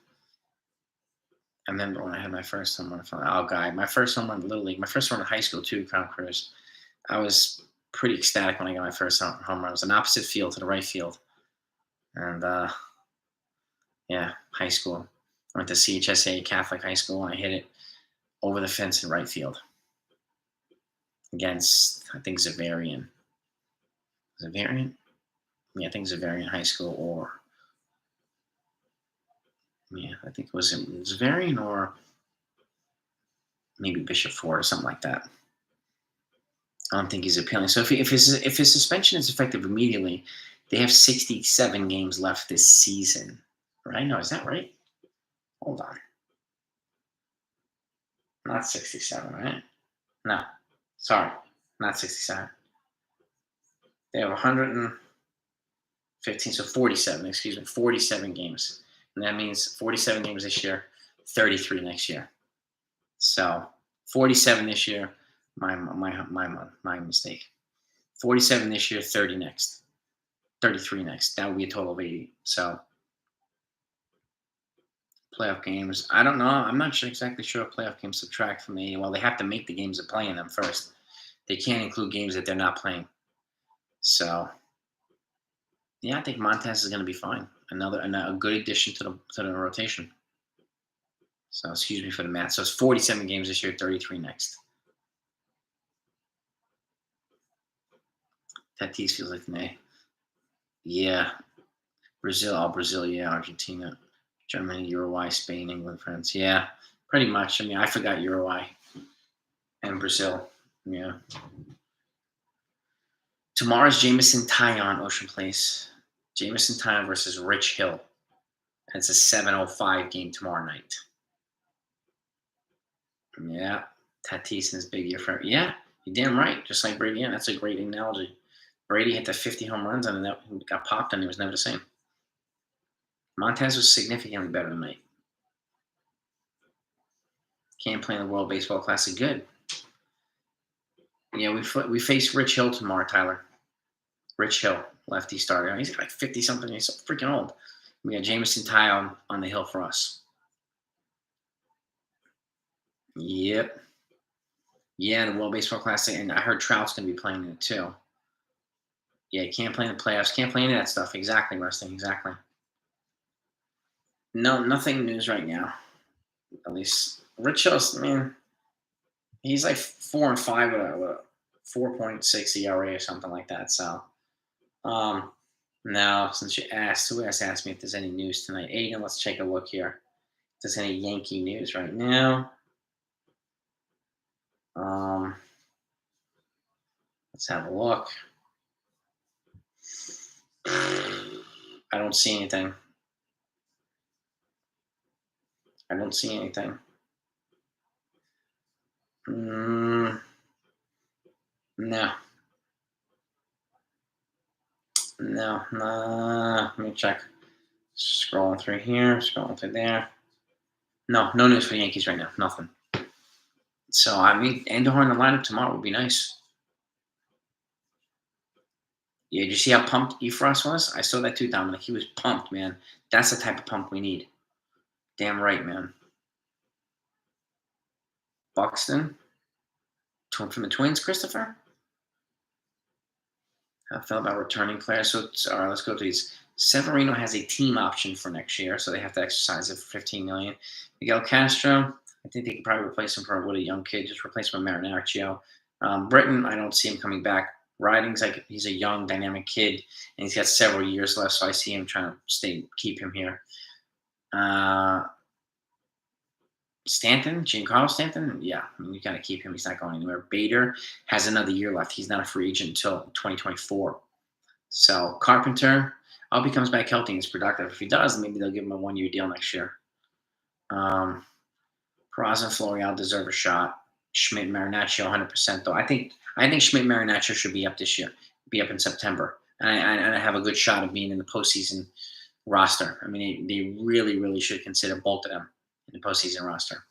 I remember when I had my first home run. My first home run in Little League. My first one in high school too, Crown Cruz. I was pretty ecstatic when I got my first home run. It was an opposite field to the right field. And yeah, high school. I went to CHSA Catholic High School, and I hit it over the fence in right field against, I think, Zavarian. Zavarian? Yeah, I think Zavarian High School, or yeah, I think it was Zavarian or maybe Bishop Ford or something like that. I don't think he's appealing. So if his suspension is effective immediately, they have 67 games left this season. Right? No, is that right? Hold on. Not 67, right? No. Sorry. Not 67. They have 115, so 47, 47 games. And that means 47 games this year, 33 next year. So 47 this year, my mistake. 47 this year, 30 next. 33 next. That would be a total of 80. So Playoff games. I don't know. I'm not sure exactly sure if playoff games subtract from the. Well, they have to make the games they're playing them first. They can't include games that they're not playing. So yeah, I think Montez is going to be fine. A good addition to the rotation. So excuse me for the math. So it's 47 games this year, 33 next. Tatis feels like an A. Yeah. Brazil, yeah, Argentina, Germany, Uruguay, Spain, England, France. Yeah, pretty much. I mean, I forgot Uruguay and Brazil. Yeah. Tomorrow's Jamison Tyon, Ocean Place. Jamison Tyon versus Rich Hill. And it's a 7:05 game tomorrow night. Yeah. Tatis in his big year for. Yeah, you're damn right. Just like Brady. Yeah, that's a great analogy. Brady hit the 50 home runs and then got popped and he was never the same. Montez was significantly better tonight. Can't play in the World Baseball Classic. Good. Yeah, we face Rich Hill tomorrow, Tyler. Rich Hill, lefty starter. He's like 50 something. He's so freaking old. We got Jamison Tyon on the hill for us. Yep. Yeah, the World Baseball Classic, and I heard Trout's going to be playing in it too. Yeah, can't play in the playoffs. Can't play any of that stuff. Exactly, Rustin. Exactly. No, nothing news right now. At least Rich Hill's, man, he's like 4-5 with a 4.6 ERA or something like that. So, now since you asked, who else asked me if there's any news tonight? Aiden, let's take a look here. If there's any Yankee news right now. Let's have a look. I don't see anything. I don't see anything. No. No. Let me check. Scrolling through here, scrolling through there. No news for the Yankees right now. Nothing. So, I mean, Andujar in the lineup tomorrow would be nice. Yeah, did you see how pumped Efros was? I saw that too, Dominic. He was pumped, man. That's the type of pump we need. Damn right, man. Buxton? From the Twins, Christopher? How I felt about returning players. So, all right, let's go to these. Severino has a team option for next year, so they have to exercise it for $15 million. Miguel Castro, I think they could probably replace him with a young kid. Just replace him with Marinaccio. Britton, I don't see him coming back. Riding's like he's a young, dynamic kid, and he's got several years left, so I see him trying to keep him here. Stanton, Giancarlo Stanton, yeah, I mean, you got to keep him. He's not going anywhere. Bader has another year left. He's not a free agent until 2024. So Carpenter, I hope he comes back healthy and is productive. If he does, maybe they'll give him a 1-year deal next year. Peraza and Florial deserve a shot. Schmidt, Marinaccio, 100% though. I think Schmidt, Marinaccio should be up this year, be up in September, and I have a good shot of being in the postseason roster. I mean, they really, really should consider both of them in the postseason roster.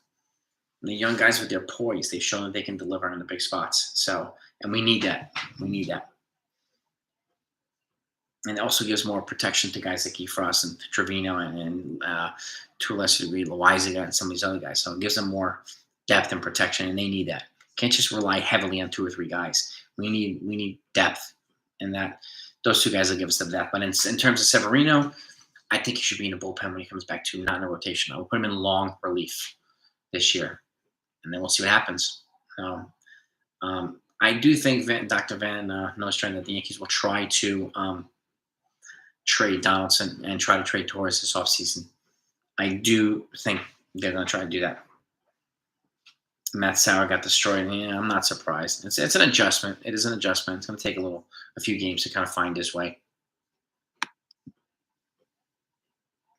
And the young guys with their poise, they've shown that they can deliver in the big spots. So, and we need that. We need that. And it also gives more protection to guys like Efros and Trevino and to a lesser degree, Loaizaga and some of these other guys. So it gives them more depth and protection, and they need that. Can't just rely heavily on 2 or 3 guys. We need depth, and that those 2 guys will give us the depth. But in terms of Severino, I think he should be in a bullpen when he comes back too, not in a rotation. I will put him in long relief this year, and then we'll see what happens. I do think Dr. Van Nostrand that the Yankees will try to trade Donaldson and try to trade Torres this offseason. I do think they're going to try to do that. Matt Sauer got destroyed. Yeah, I'm not surprised. It's an adjustment. It is an adjustment. It's going to take a few games to kind of find his way.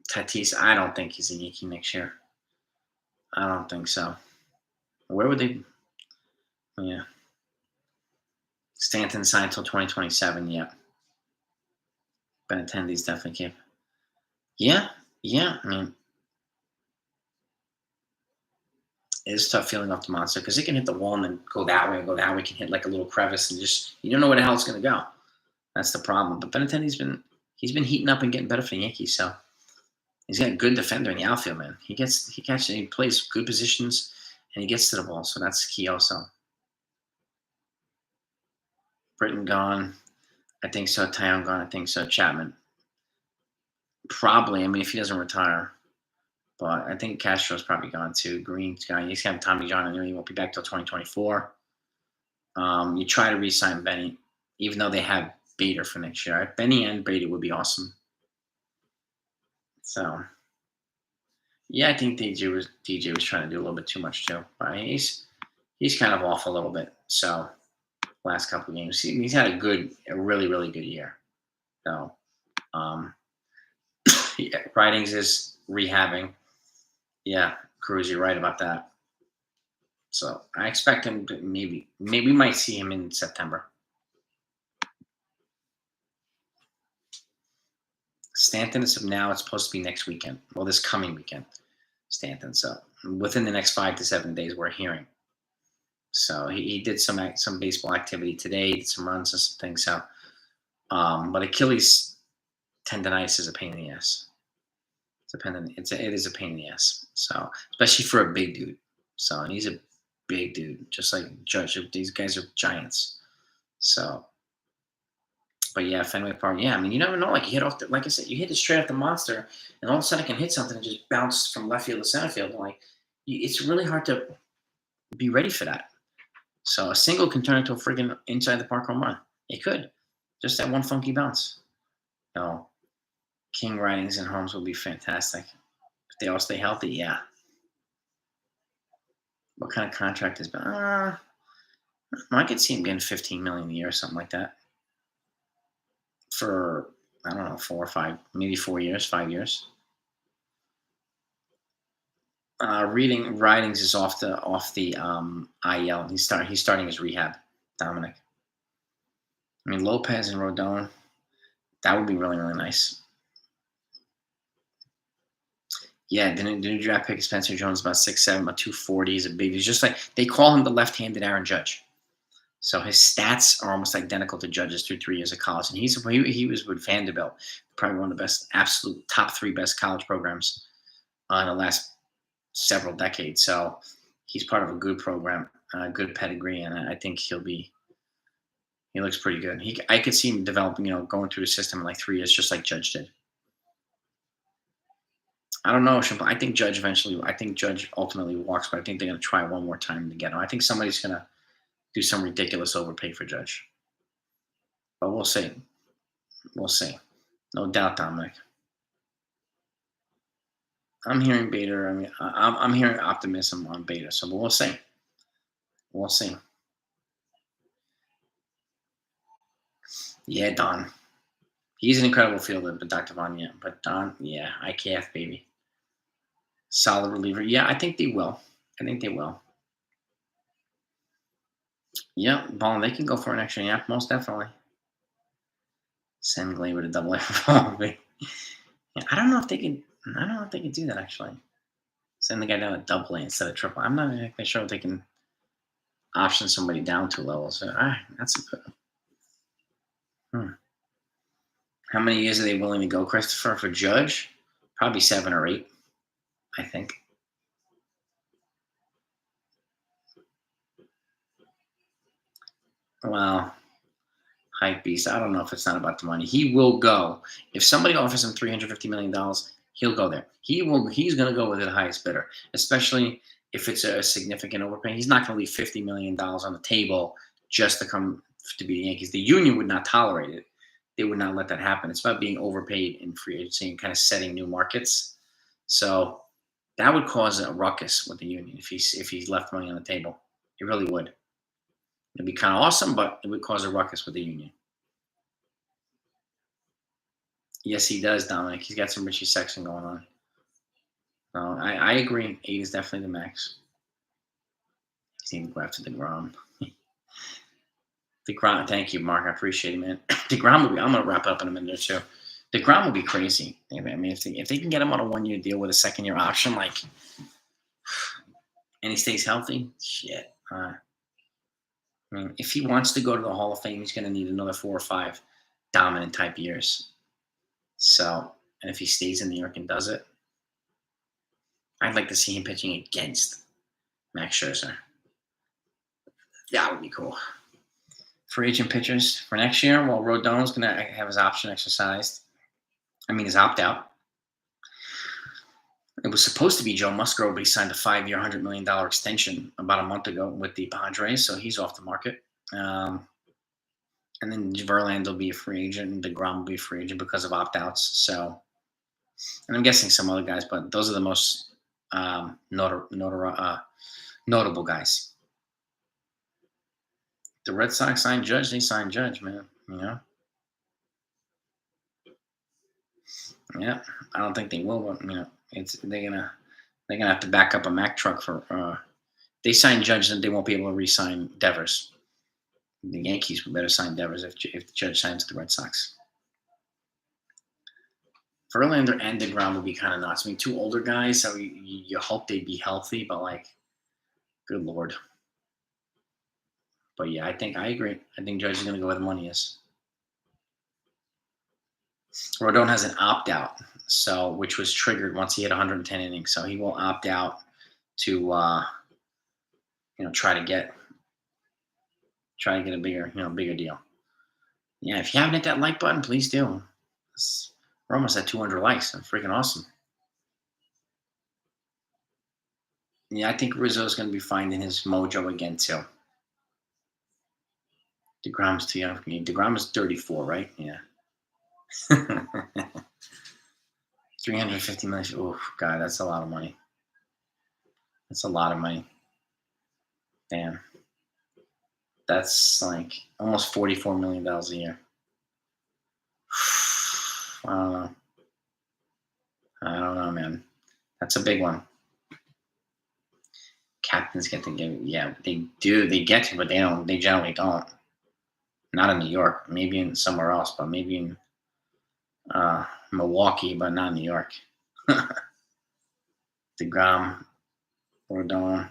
Tatis, I don't think he's a Yankee next year. I don't think so. Where would they? Yeah. Stanton signed until 2027. Yeah. Benintendi's definitely keep. Yeah. I mean, it's tough feeling off the monster because it can hit the wall and then go that way and go that way. It can hit like a little crevice and just you don't know where the hell it's going to go. That's the problem. But Benintendi's been heating up and getting better for the Yankees. So He's got a good defender in the outfield, man. He plays good positions, and he gets to the ball, so that's key also. Britton gone. I think so. Tyon gone. I think so. Chapman. Probably. I mean, if he doesn't retire. But I think Castro's probably gone too. Green's gone. He's got Tommy John, and he won't be back till 2024. You try to re-sign Benny, even though they have Bader for next year. Benny and Bader would be awesome. So, yeah, I think DJ was trying to do a little bit too much too. But he's kind of off a little bit. So, last couple of games, he's had a really really good year. So, yeah, Ridings is rehabbing. Yeah, Cruz, you're right about that. So I expect him to maybe we might see him in September. Stanton is now it's supposed to be next weekend. Well, this coming weekend, Stanton. So within the next 5 to 7 days, we're hearing. So he did some baseball activity today, did some runs and some things. So, but Achilles tendonitis is a pain in the ass. It is a pain in the ass. So especially for a big dude. So and he's a big dude, just like Judge. These guys are giants. So, but yeah, Fenway Park. Yeah, I mean, you never know. Like you hit off, like I said, you hit it straight off the monster, and all of a sudden it can hit something and just bounce from left field to center field. And like, it's really hard to be ready for that. So a single can turn into a friggin' inside the park home run. It could, just that one funky bounce. So, King Ridings and Holmes will be fantastic if they all stay healthy. Yeah. What kind of contract is? I could see him getting $15 million a year or something like that. For I don't know 4 or 5, maybe 4 years, 5 years. Reading Ridings is off the IL. He's starting his rehab. Dominic. I mean Lopez and Rodon. That would be really really nice. Yeah, the new draft pick Spencer Jones about 6'7", about 240. He's a big. He's just like they call him the left-handed Aaron Judge. So his stats are almost identical to Judge's through 3 years of college, and he was with Vanderbilt, probably one of the best, absolute top 3 best college programs in the last several decades. So he's part of a good program, good pedigree, and I think he looks pretty good. I could see him developing, going through the system in like 3 years, just like Judge did. I don't know. I think Judge ultimately walks, but I think they're going to try one more time to get him. I think somebody's going to do some ridiculous overpay for Judge. But we'll see. We'll see. No doubt, Dominic. I'm hearing Bader. I mean, I'm hearing optimism on Bader. So we'll see. We'll see. Yeah, Don. He's an incredible fielder, but Dr. Vaughn, yeah. But Don, yeah, IKF, baby. Solid reliever. Yeah, I think they will. Yeah, Ball, they can go for an extra. Yeah, most definitely. Send Glade with a double A. Yeah, I don't know if they can do that actually. Send the guy down a double A instead of triple. I'm not exactly sure if they can option somebody down 2 levels. So, that's a good. How many years are they willing to go, Christopher, for Judge? Probably 7 or 8, I think. Well, hype beast. I don't know if it's not about the money. He will go. If somebody offers him $350 million, he'll go there. He's going to go with the highest bidder, especially if it's a significant overpay. He's not going to leave $50 million on the table just to come to be the Yankees. The union would not tolerate it. They would not let that happen. It's about being overpaid in free agency and kind of setting new markets. So that would cause a ruckus with the union if he's left money on the table. It really would. It'd be kind of awesome, but it would cause a ruckus with the union. Yes, he does, Dominic. He's got some Richie Sexton going on. I agree. 8 is definitely the max. He's need to go after DeGrom. DeGrom, thank you, Mark. I appreciate it, man. DeGrom will be. I'm gonna wrap up in a minute or two. DeGrom will be crazy. I mean, if they can get him on a 1-year deal with a 2nd-year option, like, and he stays healthy, shit. I mean, if he wants to go to the Hall of Fame, he's going to need another 4 or 5 dominant type years. So, and if he stays in New York and does it, I'd like to see him pitching against Max Scherzer. That would be cool. Free agent pitchers for next year. Well, Rodon's going to have his option exercised. I mean, his opt out. It was supposed to be Joe Musgrove, but he signed a 5-year, $100 million extension about a month ago with the Padres, so he's off the market. And then Verlander will be a free agent, and DeGrom will be a free agent because of opt-outs. So, and I'm guessing some other guys, but those are the most notable guys. The Red Sox signed Judge. They signed Judge, man. You know. Yeah, I don't think they will, but you know, they're gonna have to back up a Mack truck for. They sign Judge, then they won't be able to re-sign Devers. The Yankees would better sign Devers if the Judge signs the Red Sox. Verlander and DeGrom would be kind of nuts. I mean, two older guys, so you hope they'd be healthy, but like, good Lord. But yeah, I agree. I think Judge is going to go where the money is. Rodon has an opt-out, so which was triggered once he hit 110 innings. So he will opt out to, try to get a bigger deal. Yeah, if you haven't hit that like button, please do. We're almost at 200 likes. That's freaking awesome. Yeah, I think Rizzo's going to be finding his mojo again too. DeGrom's too young for me. DeGrom is 34, right? Yeah. 350 million. Oh, God, that's a lot of money. That's a lot of money. Damn. That's like almost $44 million a year. I don't know, man. That's a big one. Captains get to give. Yeah, they do. They get to, but they don't. They generally don't. Not in New York. Maybe in somewhere else, but maybe in Milwaukee, but not New York. DeGrom, Rodon,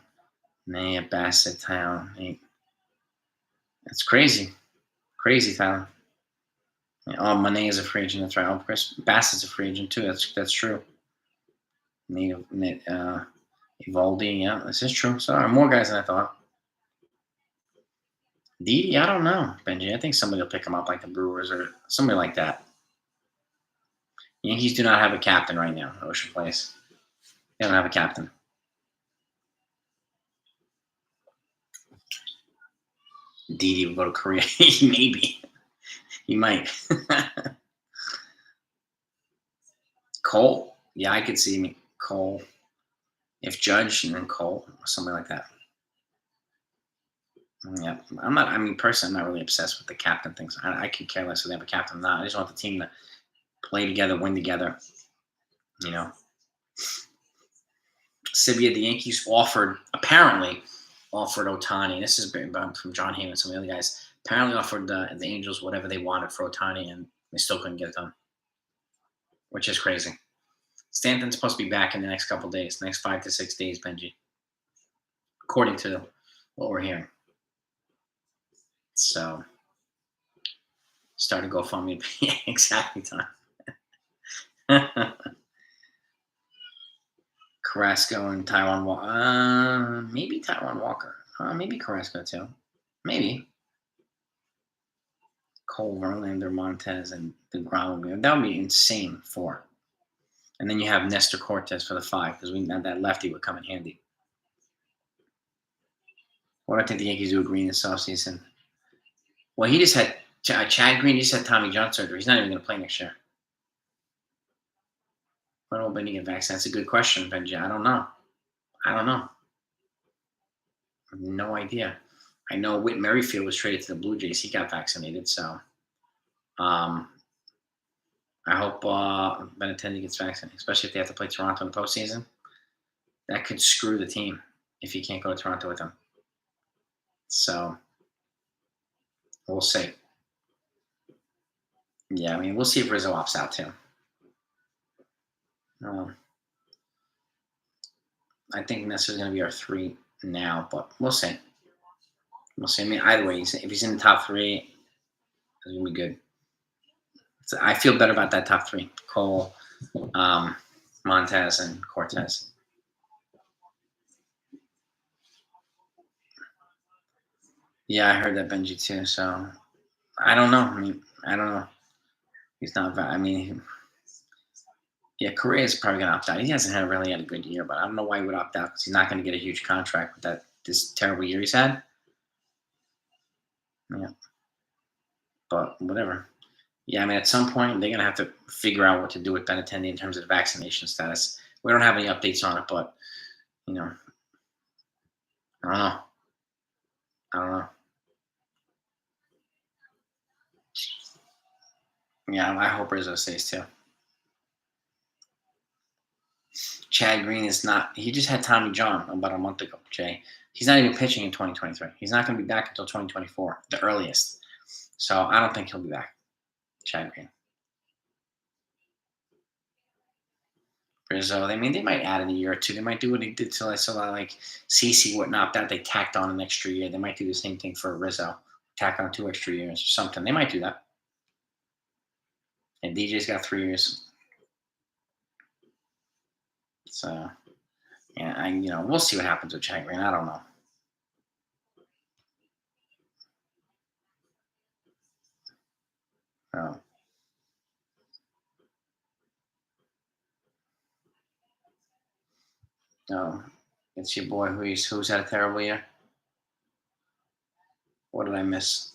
Naya, Bassett, Town. That's crazy. Crazy, Tyler. Oh, Monet is a free agent. That's right. Oh, Chris Bassett's a free agent too. That's true. Evaldi, yeah, this is true. Sorry, more guys than I thought. Didi, I don't know, Benji. I think somebody will pick him up, like the Brewers or somebody like that. Yankees do not have a captain right now. Ocean Place. They don't have a captain. Didi will go to Korea. Maybe. He might. Cole. Yeah, I could see me. Cole. If Judge and then Cole or something like that. Yeah. Personally, I'm not really obsessed with the captain things. I could care less if they have a captain or not. I just want the team to play together, win together. You know. Sibia, the Yankees apparently offered Ohtani. This is from John Heyman, some of the other guys. Apparently offered the Angels whatever they wanted for Ohtani, and they still couldn't get it done, which is crazy. Stanton's supposed to be back in the next couple of days, next 5 to 6 days, Benji, according to what we're hearing. So, start to GoFundMe. Yeah, exactly, Tom. Carrasco and Taiwan Walker. Maybe Taiwan Walker. Maybe Carrasco too. Maybe. Cole, Verlander, Montez, and DeGrom. That would be insane. 4. And then you have Nestor Cortez for the 5 because that lefty would come in handy. What do I think the Yankees do with Green this offseason? Well, he just had Chad Green. Just had Tommy John surgery. He's not even going to play next year. When will Benny get vaccinated? That's a good question, Benji. I don't know. I have no idea. I know Whit Merrifield was traded to the Blue Jays. He got vaccinated, so I hope Benintendi gets vaccinated, especially if they have to play Toronto in the postseason. That could screw the team if he can't go to Toronto with them. So we'll see. Yeah, we'll see if Rizzo opts out too. I think Nestor's going to be our 3 now, but we'll see. We'll see. Either way, if he's in the top 3, it's going to be good. So I feel better about that top 3. Cole, Montez, and Cortez. Yeah, I heard that Benji too. So I don't know. I mean, I don't know. He's not. I mean, yeah, Correa's probably gonna opt out. He hasn't had really had a good year, but I don't know why he would opt out because he's not going to get a huge contract with that this terrible year he's had. Yeah, but whatever. Yeah, I mean, at some point they're gonna have to figure out what to do with Benintendi in terms of the vaccination status. We don't have any updates on it, but you know, I don't know. I don't know. Yeah, I hope Rizzo stays too. Chad Green is not. He just had Tommy John about a month ago. Jay, he's not even pitching in 2023. He's not going to be back until 2024, the earliest. So I don't think he'll be back. Chad Green, Rizzo. I mean, they might add in a year or two. They might do what they did till I saw like CC wouldn't opt out. They tacked on an extra year. They might do the same thing for Rizzo. Tack on 2 extra years or something. They might do that. And DJ's got 3 years. So yeah, we'll see what happens with Chad Green. I don't know. Oh, no, it's your boy who's had a terrible year. What did I miss?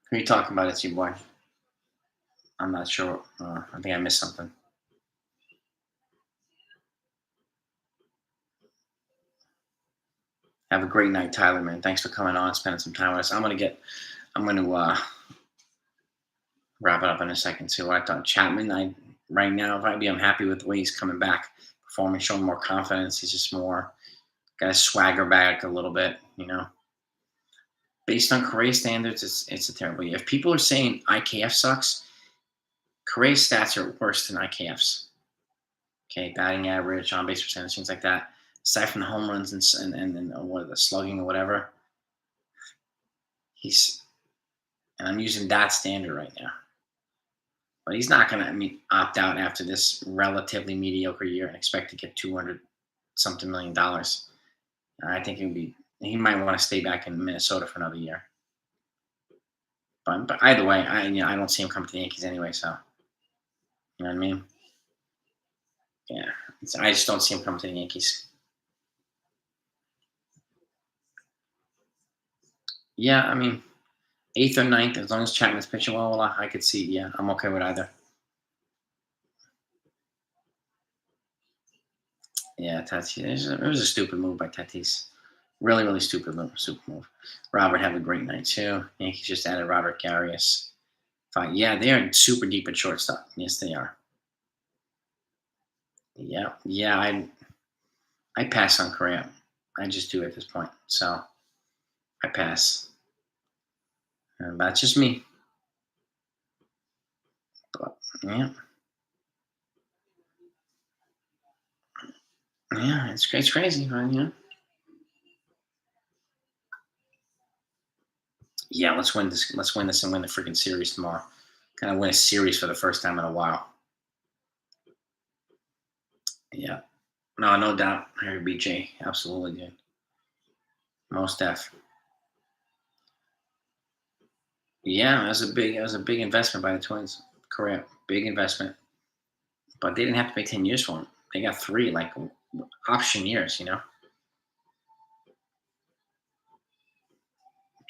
Who are you talking about? It's your boy. I'm not sure. I think I missed something. Have a great night, Tyler, man. Thanks for coming on, spending some time with us. I'm gonna wrap it up in a second. See what I thought. Chapman, right now, I'm happy with the way he's coming back, performing, showing more confidence. He's just more got a swagger back a little bit. Based on Correa standards, it's a terrible year. If people are saying IKF sucks, Correa's stats are worse than IKF's. Okay, batting average, on base percentage, things like that. Aside from the home runs and what the slugging or whatever, he's and I'm using that standard right now. But he's not gonna, opt out after this relatively mediocre year and expect to get 200 something $1 million. I think he might want to stay back in Minnesota for another year. But either way, I don't see him coming to the Yankees anyway. So you know what I mean? Yeah, I just don't see him coming to the Yankees. Yeah, I mean, eighth or ninth, as long as Chapman's pitching well, I could see. Yeah, I'm okay with either. Yeah, Tatis. It was a stupid move by Tatis. Really, really stupid move. Super move. Robert have a great night too. Yankees just added Robert Garrius. Fine. Yeah, they are super deep at shortstop. Yes, they are. Yeah, yeah. I pass on Correa. I just do at this point. So I pass. That's just me. But yeah, yeah. It's crazy, man. Yeah, let's win this. Let's win this and win the freaking series tomorrow. Kind of win a series for the first time in a while. Yeah. No, no doubt. Harry BJ, absolutely, dude. Most def. Yeah, that was a big investment by the Twins. Correct. Big investment. But they didn't have to pay 10 years for him. They got 3 like option years.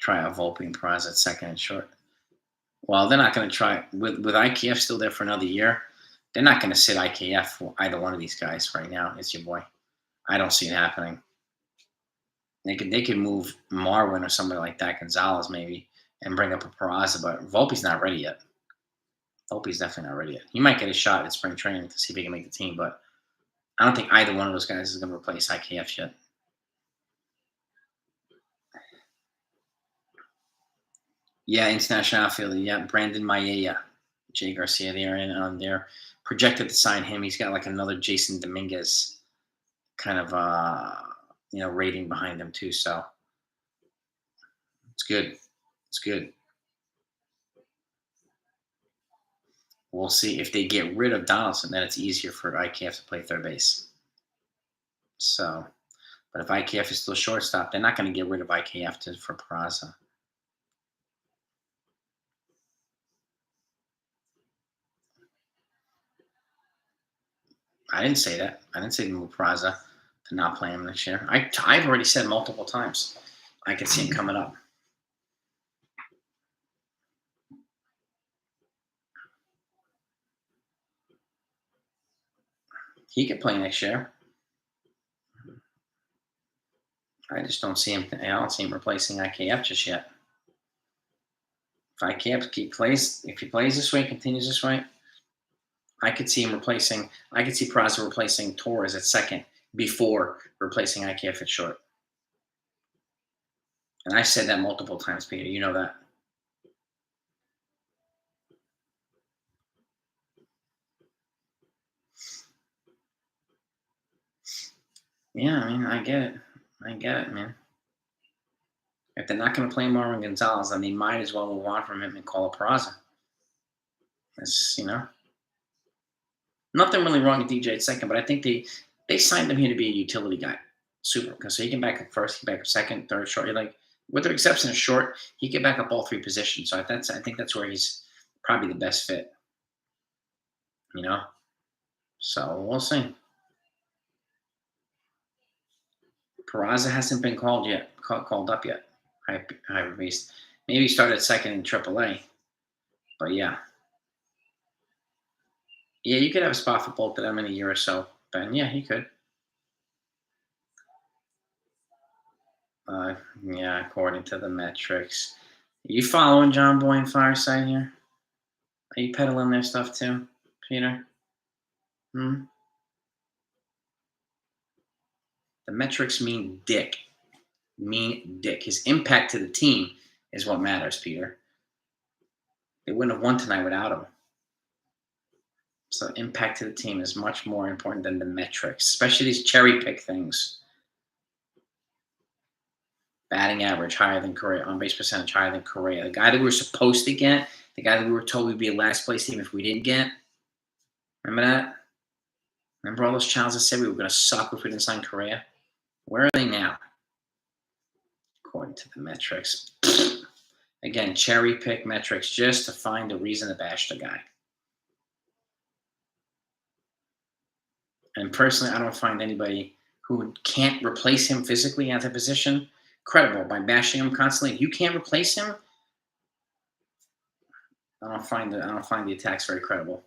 Try out Volpe and Praz at second and short. Well, they're not going to try with IKF still there for another year. They're not going to sit IKF for either one of these guys right now. It's your boy. I don't see it happening. They could move Marwin or somebody like that, Gonzalez maybe, and bring up a Peraza, but Volpe's not ready yet. Volpe's definitely not ready yet. He might get a shot at spring training to see if he can make the team, but I don't think either one of those guys is going to replace IKF yet. Yeah, international outfielder. Yeah, Brandon Maella, Jay Garcia. They're projected to sign him. He's got like another Jason Dominguez kind of rating behind him too. So it's good. It's good. We'll see if they get rid of Donaldson, then it's easier for IKF to play third base. So, But if IKF is still shortstop, they're not going to get rid of IKF for Peraza. I didn't say that. I didn't say to move Peraza to not play him next year. I've already said multiple times I could see him coming up. He could play next year. I just don't see him. I don't see him replacing IKF just yet. If IKF if he plays this way, continues this way, I could see him replacing. I could see Peraza replacing Torres at second before replacing IKF at short. And I said that multiple times, Peter. You know that. Yeah, I mean, I get it. I get it, man. If they're not going to play Marvin Gonzalez, then they might as well move on from him and call it Peraza. That's, nothing really wrong with DJ at second, but I think they signed him here to be a utility guy. Super, because so he can back up first, he can back up second, third, short. With the exception of short, he can back up all three positions. So I think that's where he's probably the best fit. So we'll see. Peraza hasn't been called up yet. High released. Maybe he started second in AAA. But yeah. Yeah, you could have a spot for both of them in a year or so, Ben. Yeah, he could. Yeah, according to the metrics. Are you following John Boy and Fireside here? Are you peddling their stuff too, Peter? The metrics mean dick. His impact to the team is what matters, Peter. They wouldn't have won tonight without him. So impact to the team is much more important than the metrics, especially these cherry pick things. Batting average higher than Correa, on base percentage higher than Correa. The guy that we were supposed to get, the guy that we were told we'd be a last place team if we didn't get. Remember that? Remember all those channels that said we were going to suck if we didn't sign Correa? Where are they now? According to the metrics. Again, cherry pick metrics just to find a reason to bash the guy. And personally, I don't find anybody who can't replace him physically at the position credible by bashing him constantly. If you can't replace him, I don't find the attacks very credible.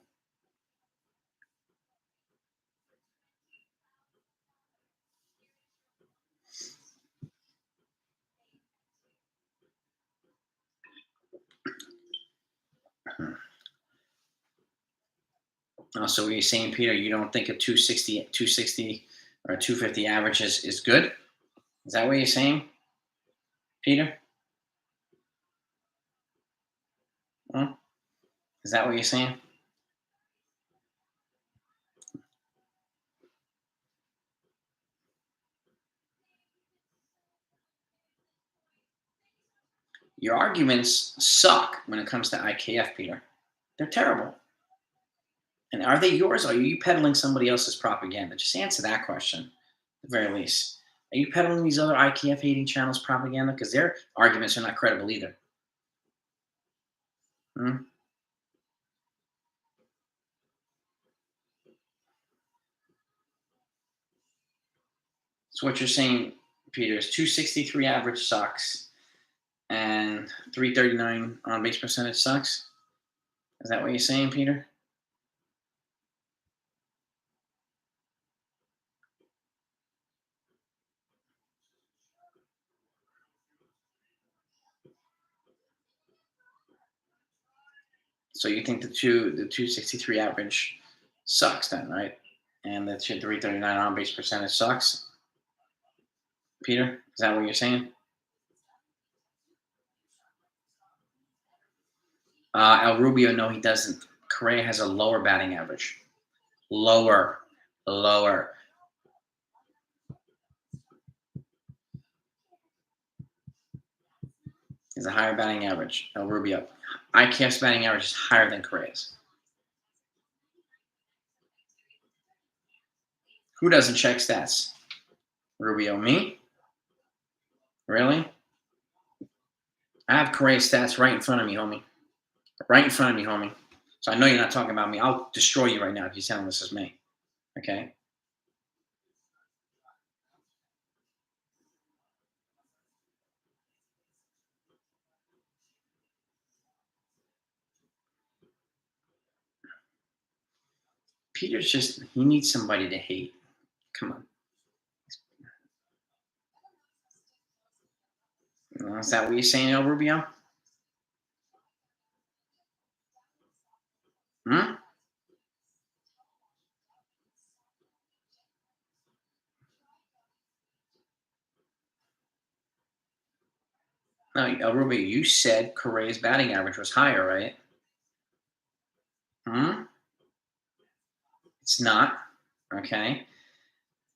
So what you're saying, Peter, you don't think a 260 or 250 average is good? Is that what you're saying, Peter? Is that what you're saying? Your arguments suck when it comes to IKF, Peter. They're terrible. And are they yours, or are you peddling somebody else's propaganda? Just answer that question, at the very least. Are you peddling these other IKF hating channels propaganda? Because their arguments are not credible either. So what you're saying, Peter, is 263 average sucks and 339 on base percentage sucks? Is that what you're saying, Peter? So you think the 263 average sucks then, right? And the 339 on base percentage sucks? Peter, is that what you're saying? El Rubio, no, he doesn't. Correa has a lower batting average. Lower. He's a higher batting average. El Rubio. IKF's batting average is higher than Correa's. Who doesn't check stats? Rubio, me? Really? I have Correa's stats right in front of me, homie. Right in front of me, homie. So I know you're not talking about me. I'll destroy you right now if you sound this is me. Okay? Peter's just, he needs somebody to hate. Come on. Is that what you're saying, El Rubio? Hmm? No, El Rubio, you said Correa's batting average was higher, right? Hmm? It's not. Okay.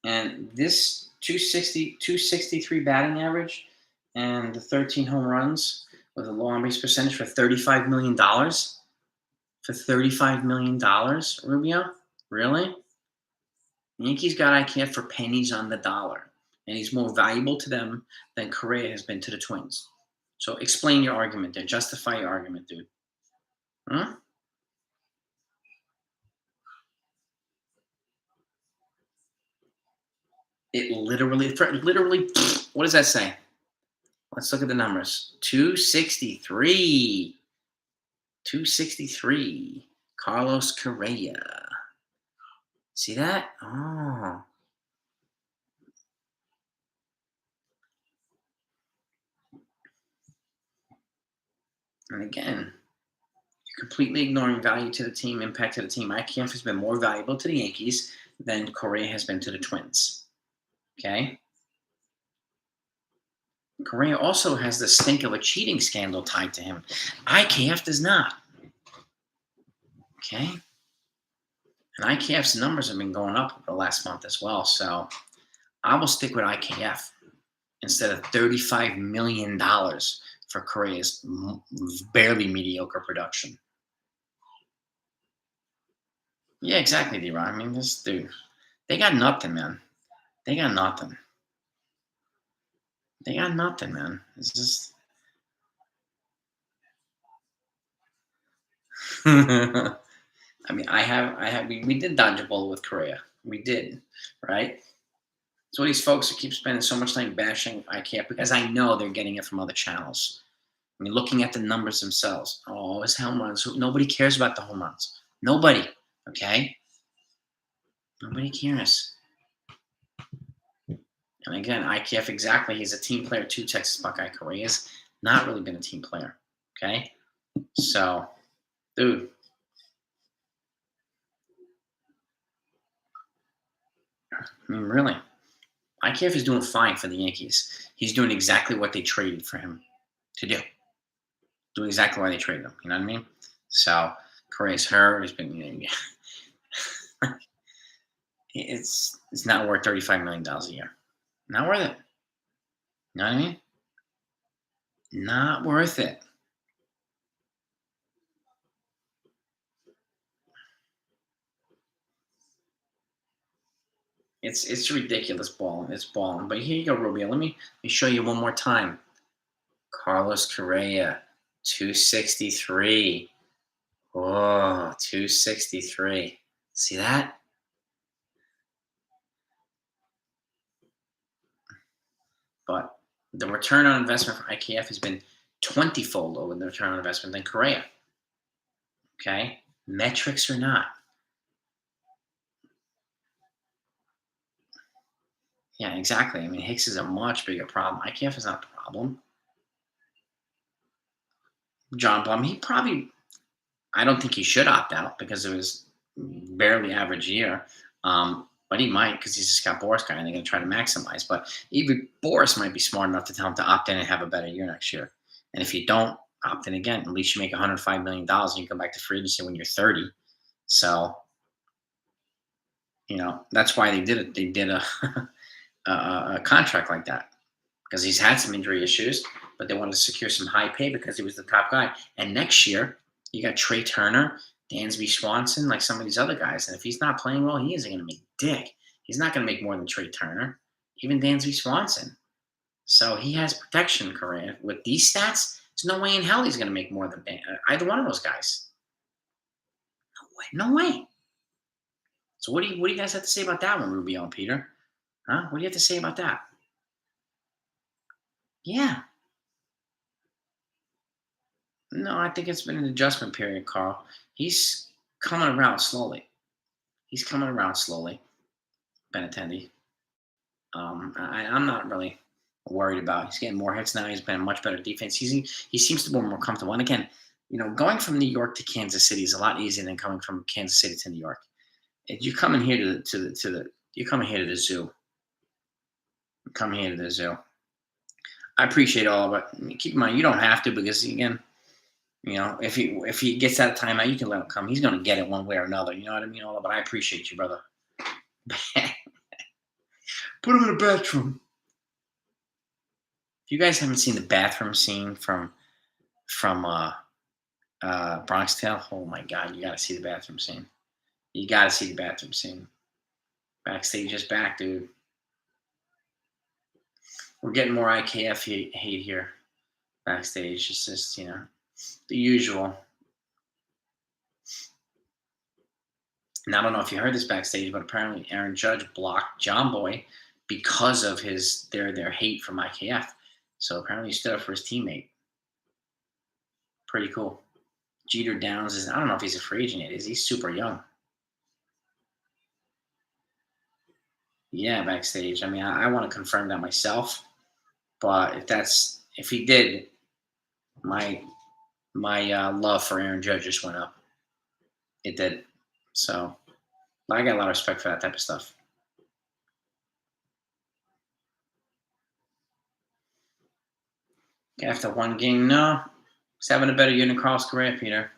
And this 260, 263 batting average and the 13 home runs with a low on base percentage for $35 million. For $35 million, Rubio? Really? Yankees got IKF for pennies on the dollar, and he's more valuable to them than Correa has been to the Twins. So explain your argument there. Justify your argument, dude. Huh? It literally, literally, what does that say? Let's look at the numbers. 263. 263. Carlos Correa. See that? Oh. And again, you're completely ignoring value to the team, impact to the team. IKF has been more valuable to the Yankees than Correa has been to the Twins. Okay? Correa also has the stink of a cheating scandal tied to him. IKF does not. Okay? And IKF's numbers have been going up over the last month as well. So I will stick with IKF instead of $35 million for Correa's barely mediocre production. Yeah, exactly, D-Ron. I mean, this dude, they got nothing, man. They got nothing. They got nothing, man. It's just. I mean, we did dodge a bullet with Korea. We did, right? So these folks who keep spending so much time bashing IKEA because I know they're getting it from other channels. I mean, looking at the numbers themselves. Oh, his home runs. Nobody cares about the home runs. Nobody. Okay? Nobody cares. And again, IKF exactly. He's a team player too. Texas Buckeye Korea's not really been a team player. Okay? So, dude. I mean, really. IKF is doing fine for the Yankees. He's doing exactly what they traded for him to do. Doing exactly why they traded him. You know what I mean? So Correa's hurt. He's been. It's not worth $35 million a year. Not worth it. You know what I mean? Not worth it. It's ridiculous balling. It's balling. But here you go, Rubio. Let me show you one more time. Carlos Correa, 263. Oh, 263. See that? But the return on investment for IKF has been 20-fold over the return on investment than Correa. Okay? Metrics or not. Yeah, exactly. I mean, Hicks is a much bigger problem. IKF is not the problem. John Blum, I don't think he should opt out because it was barely average year. But he might because he's a Scott Boris guy and they're going to try to maximize. But even Boris might be smart enough to tell him to opt in and have a better year next year. And if you don't opt in again, at least you make $105 million and you come back to free agency when you're 30. So, that's why they did it. They did a contract like that because he's had some injury issues, but they wanted to secure some high pay because he was the top guy. And next year, you got Trey Turner, Dansby Swanson, like some of these other guys. And if he's not playing well, he isn't going to make dick. He's not going to make more than Trey Turner. even Dansby Swanson. So he has protection, Correa. With these stats, there's no way in hell he's going to make more than either one of those guys. No way. No way. So what do you guys have to say about that one, Rubio and Peter? Huh? What do you have to say about that? Yeah. No, I think it's been an adjustment period, Carl. He's coming around slowly. He's coming around slowly, Benintendi. I'm not really worried about. He's getting more hits now. He's been a much better defense. He seems to be more comfortable. And again, going from New York to Kansas City is a lot easier than coming from Kansas City to New York. If you come in here you come in here to the zoo. Come here to the zoo. I appreciate all of it. I mean, keep in mind, you don't have to because again, if he gets out of timeout, you can let him come. He's going to get it one way or another. You know what I mean? All of it. I appreciate you, brother. Put him in a bathroom. If you guys haven't seen the bathroom scene from Bronx Tale, oh my God, you got to see the bathroom scene. You got to see the bathroom scene. Backstage is back, dude. We're getting more IKF hate here. Backstage, it's just the usual. And I don't know if you heard this backstage, but apparently Aaron Judge blocked John Boy because of their hate from IKF. So apparently he stood up for his teammate. Pretty cool. Jeter Downs I don't know if he's a free agent yet. Is he super young? Yeah, backstage. I mean, I want to confirm that myself. But if he did, my love for Aaron Judge just went up. It did. So I got a lot of respect for that type of stuff. After one game, no. He's having a better year than Carlos Correa, Peter.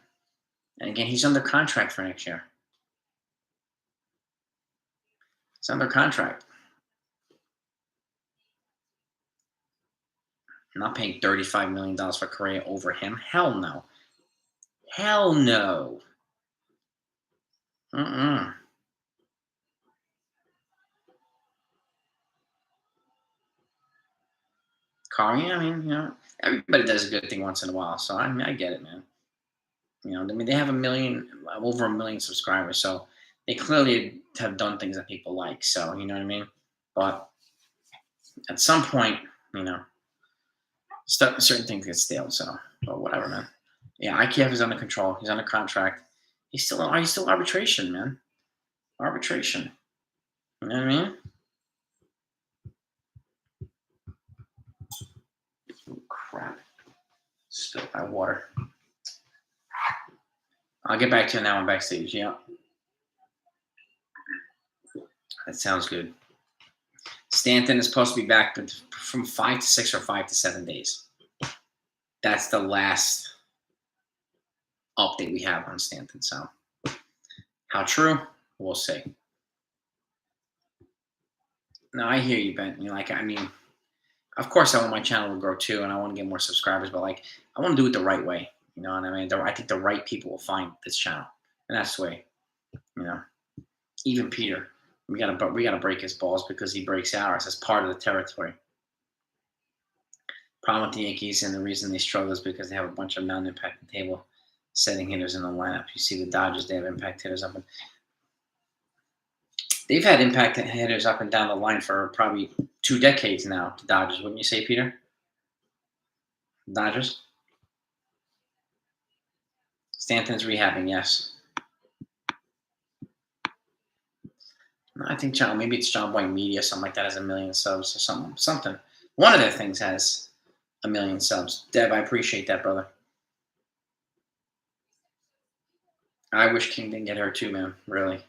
And again, he's under contract for next year. He's under contract. I'm not paying $35 million for Correa over him. Hell no. Hell no. Correa, I mean, everybody does a good thing once in a while. So, I mean, I get it, man. I mean, they have over a million subscribers. So, they clearly have done things that people like. So, you know what I mean? But at some point, certain things get stale. So, but whatever, man. Yeah, IKF is under control. He's under contract. He's still arbitration, man. Arbitration. You know what I mean? Oh, crap. Spilled my water. I'll get back to you now on backstage. Yeah. That sounds good. Stanton is supposed to be back from 5 to 6 or 5 to 7 days. That's the last update we have on Stanton. So, how true? We'll see. No, I hear you, Ben. I mean, of course, I want my channel to grow too, and I want to get more subscribers. But I want to do it the right way. You know what I mean? I think the right people will find this channel, and that's the way. Even Peter, we gotta break his balls because he breaks ours. That's part of the territory. Problem with the Yankees and the reason they struggle is because they have a bunch of non-impact table setting hitters in the lineup. You see the Dodgers; they have impact hitters up, and they've had impact hitters up and down the line for probably 2 decades now. The Dodgers, wouldn't you say, Peter? Dodgers. Stanton's rehabbing, yes. I think maybe it's John Boy Media, something like that, has 1 million subs or something. One of their things has 1 million subs. Dev, I appreciate that, brother. I wish King didn't get hurt too, man. Really.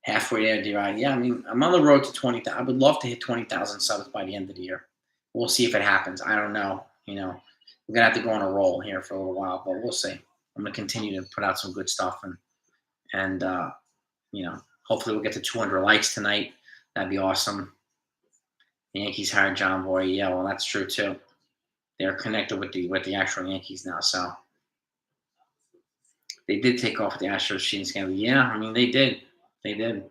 Halfway there, D-Rod. Yeah, I mean, I'm on the road to 20,000. I would love to hit 20,000 subs by the end of the year. We'll see if it happens. I don't know. We're going to have to go on a roll here for a little while, but we'll see. I'm going to continue to put out some good stuff and hopefully we'll get to 200 likes tonight. That'd be awesome. The Yankees hired John Boy. Yeah, well, that's true too. They're connected with the actual Yankees now, so they did take off the Astros cheating scandal. Yeah, I mean they did. They did.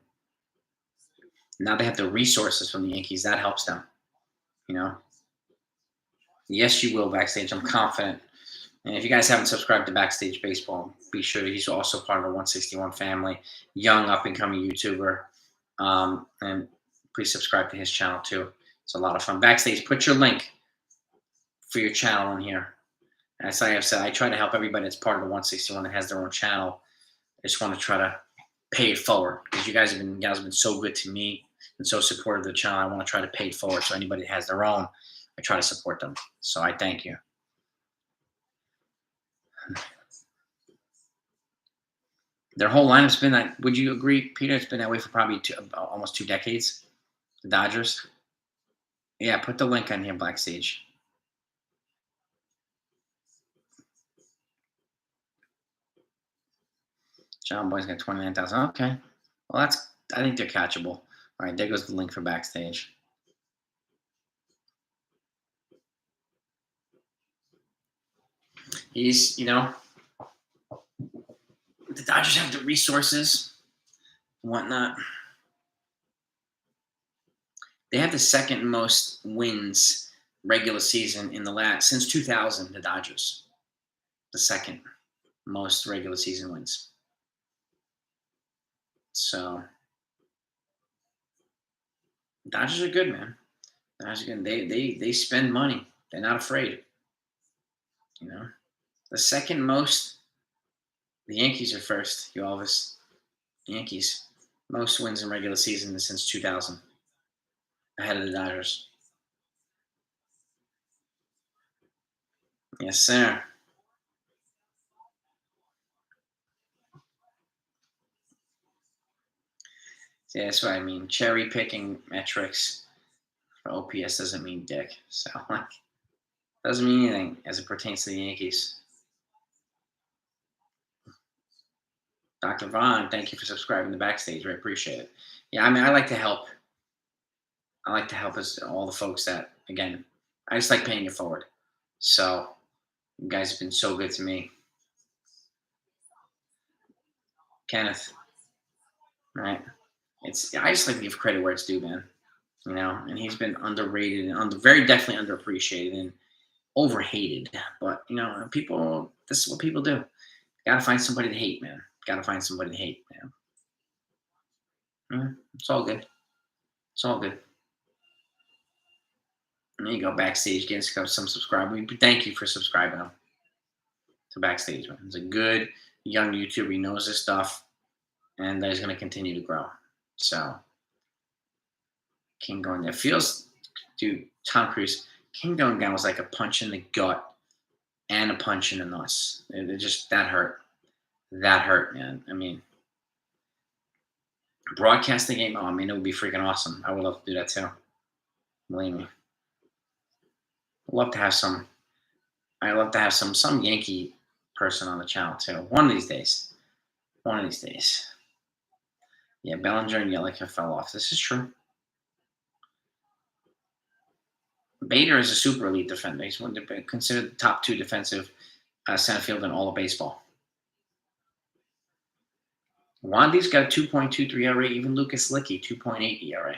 Now they have the resources from the Yankees. That helps them. You know. Yes, you will backstage. I'm confident. And if you guys haven't subscribed to Backstage Baseball, be sure he's also part of the 161 family, young up and coming YouTuber. And please subscribe to his channel too. It's a lot of fun. Backstage, put your link for your channel in here. As I have said, I try to help everybody that's part of the 161 that has their own channel. I just want to try to pay it forward because you guys have been so good to me and so supportive of the channel. I want to try to pay it forward. So anybody that has their own, I try to support them. So I thank you. Their whole lineup's been that. Would you agree, Peter? It's been that way for probably almost 2 decades. The Dodgers. Yeah, put the link on here, Backstage. John Boy's got 29,000. Okay. Well, I think they're catchable. All right, there goes the link for Backstage. He's, the Dodgers have the resources, and whatnot. They have the second most wins regular season in the last since 2000. The Dodgers, the second most regular season wins. So Dodgers are good, man. Dodgers are good. They spend money. They're not afraid. The second most. The Yankees are first. You Elvis. Yankees most wins in regular season since 2000, ahead of the Dodgers. Yes, sir. Yeah, that's what I mean. Cherry picking metrics for OPS doesn't mean dick. So like, doesn't mean anything as it pertains to the Yankees. Dr. Vaughn, thank you for subscribing to Backstage. I appreciate it. Yeah, I mean, I like to help. I like to help us all the folks that again. I just like paying it forward. So you guys have been so good to me, Kenneth. Right? I just like to give credit where it's due, man. And he's been underrated and very definitely underappreciated and overhated. But people, this is what people do. Got to find somebody to hate, man. Got to find somebody to hate, man. It's all good. It's all good. And there you go, Backstage, getting some subscribers. Thank you for subscribing to Backstage, man. He's a good young YouTuber. He knows his stuff, and he's going to continue to grow. So, King going there feels, dude. Tom Cruise, King going down was like a punch in the gut and a punch in the nuts. It just that hurt. That hurt, man. I mean, broadcast the game. Oh, I mean, it would be freaking awesome. I would love to do that too. Believe me. I'd love to have some. I'd love to have some Yankee person on the channel too. One of these days. One of these days. Yeah, Bellinger and Yelich fell off. This is true. Bader is a super elite defender. He's considered the top 2 defensive center fielder in all of baseball. Wandy's got a 2.23 ERA. Even Lucas Licky, 2.8 ERA.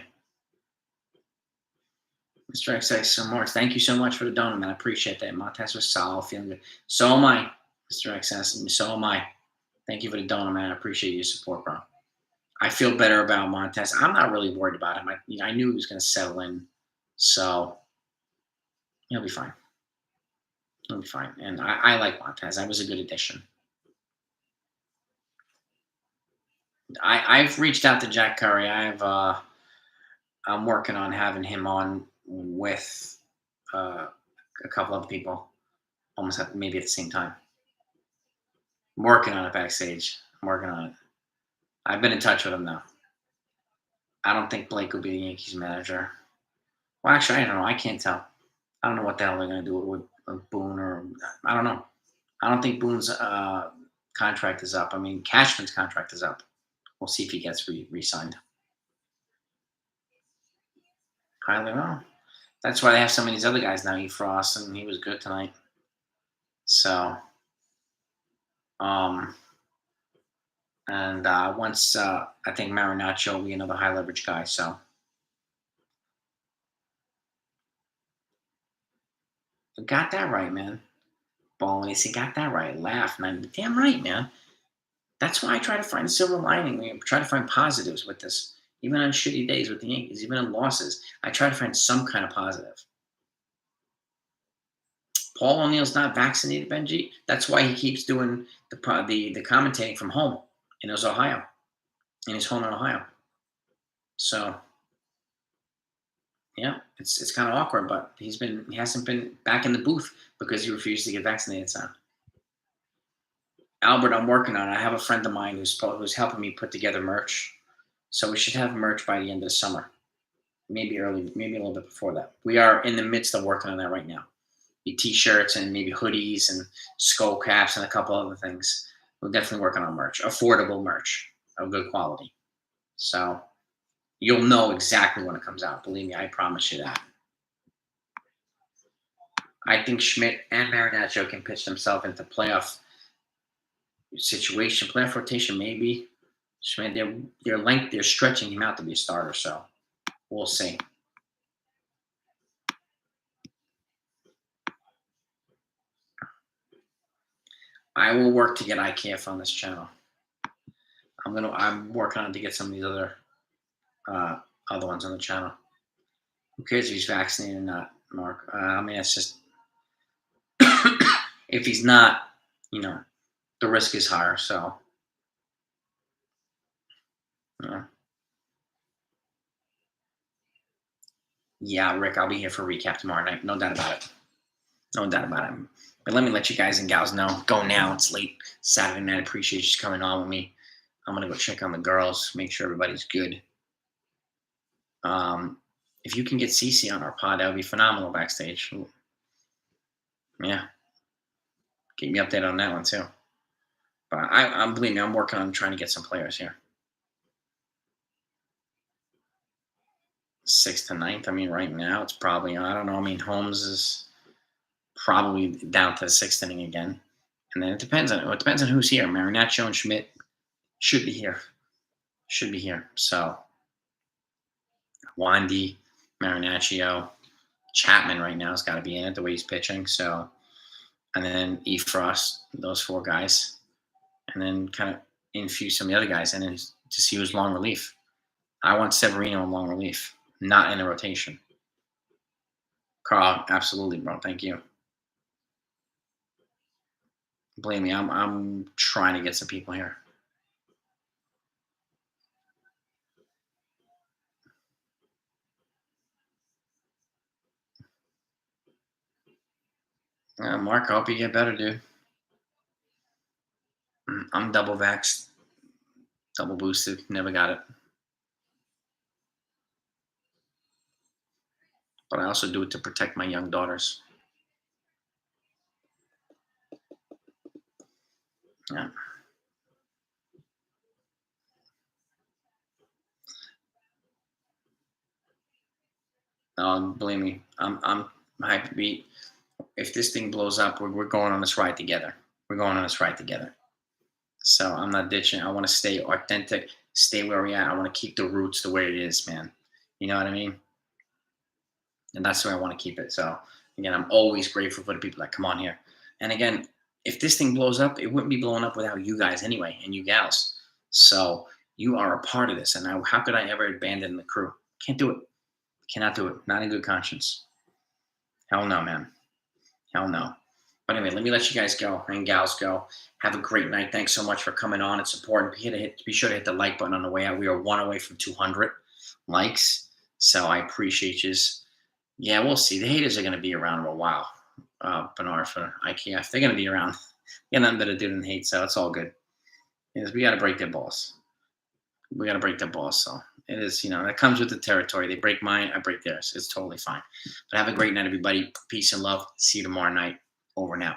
Mr. XX, some more. Thank you so much for the donut, man. I appreciate that. Montez was solid, feeling good. So am I, Mr. XS. So am I. Thank you for the donut, man. I appreciate your support, bro. I feel better about Montez. I'm not really worried about him. I knew he was going to settle in, so he'll be fine. He'll be fine. And I like Montez. That was a good addition. I've reached out to Jack Curry. I'm working on having him on with a couple other people, almost maybe at the same time. I'm working on it backstage. I'm working on it. I've been in touch with him now. I don't think Blake will be the Yankees manager. Well, actually, I don't know. I can't tell. I don't know what the hell they're going to do with Boone, or I don't know. I don't think Boone's contract is up. I mean, Cashman's contract is up. We'll see if he gets re-signed. Kyler, well, that's why they have some of these other guys now. E. Frost, and he was good tonight. So, and once I think Marinaccio will be another high leverage guy. So Got that right, man. Balling, he got that right. Laugh, man. Damn right, man. That's why I try to find a silver lining. I try to find positives with this. Even on shitty days with the Yankees, even on losses, I try to find some kind of positive. Paul O'Neill's not vaccinated, Benji. That's why he keeps doing the commentating from home in his Ohio, in his home in Ohio. So yeah, it's kind of awkward, but he hasn't been back in the booth because he refused to get vaccinated. So Albert, I'm working on it. I have a friend of mine who's helping me put together merch. So we should have merch by the end of the summer. Maybe early, maybe a little bit before that. We are in the midst of working on that right now. The t-shirts and maybe hoodies and skull caps and a couple other things. We're definitely working on merch, affordable merch of good quality. So you'll know exactly when it comes out. Believe me, I promise you that. I think Schmidt and Marinaccio can pitch themselves into playoff situation, playoff rotation, maybe. Schmidt, they're stretching him out to be a starter, so we'll see. I will work to get IKF on this channel. I'm working on to get some of these other ones on the channel. Who cares if he's vaccinated or not, Mark? I mean, it's just if he's not, the risk is higher. So, yeah, Rick, I'll be here for a recap tomorrow night. No doubt about it. No doubt about it. But let me let you guys and gals know. Go now. It's late Saturday night. I appreciate you coming on with me. I'm gonna go check on the girls, make sure everybody's good. If you can get Cece on our pod, that would be phenomenal backstage. Yeah, keep me updated on that one too. But I'm believe me, I'm working on trying to get some players here. 6th to 9th. I mean, right now it's probably I don't know. I mean, Holmes is probably down to the 6th inning again, and then it depends on who's here. Marinaccio and Schmidt should be here. So Wandy, Marinaccio, Chapman right now has got to be in it the way he's pitching. So, and then E. Frost, those 4 guys, and then kind of infuse some of the other guys in and to see who's long relief. I want Severino in long relief, not in a rotation. Carl, absolutely, bro. Thank you. Believe me, I'm trying to get some people here. Mark, I hope you get better, dude. I'm double vaxxed, double boosted. Never got it. But I also do it to protect my young daughters. Yeah. Believe me, I'm hyped to beat. If this thing blows up, we're going on this ride together. So I'm not ditching. I want to stay authentic, stay where we are. I want to keep the roots the way it is, man. You know what I mean? And that's the way I want to keep it. So again, I'm always grateful for the people that come on here. And again, if this thing blows up, it wouldn't be blowing up without you guys anyway, and you gals. So you are a part of this. And how could I ever abandon the crew? Can't do it. Cannot do it. Not in good conscience. Hell no, man. Hell no. But anyway, let me let you guys go and gals go. Have a great night. Thanks so much for coming on. It's important. Be sure to hit the like button on the way out. We are 1 away from 200 likes. So I appreciate you. Yeah, we'll see. The haters are going to be around for a while. Bernard for IKF. They're going to be around. Got nothing better to do than hate, so it's all good. Yes, we got to break their balls. So it is, that comes with the territory. They break mine, I break theirs. It's totally fine. But have a great night, everybody. Peace and love. See you tomorrow night. Over now.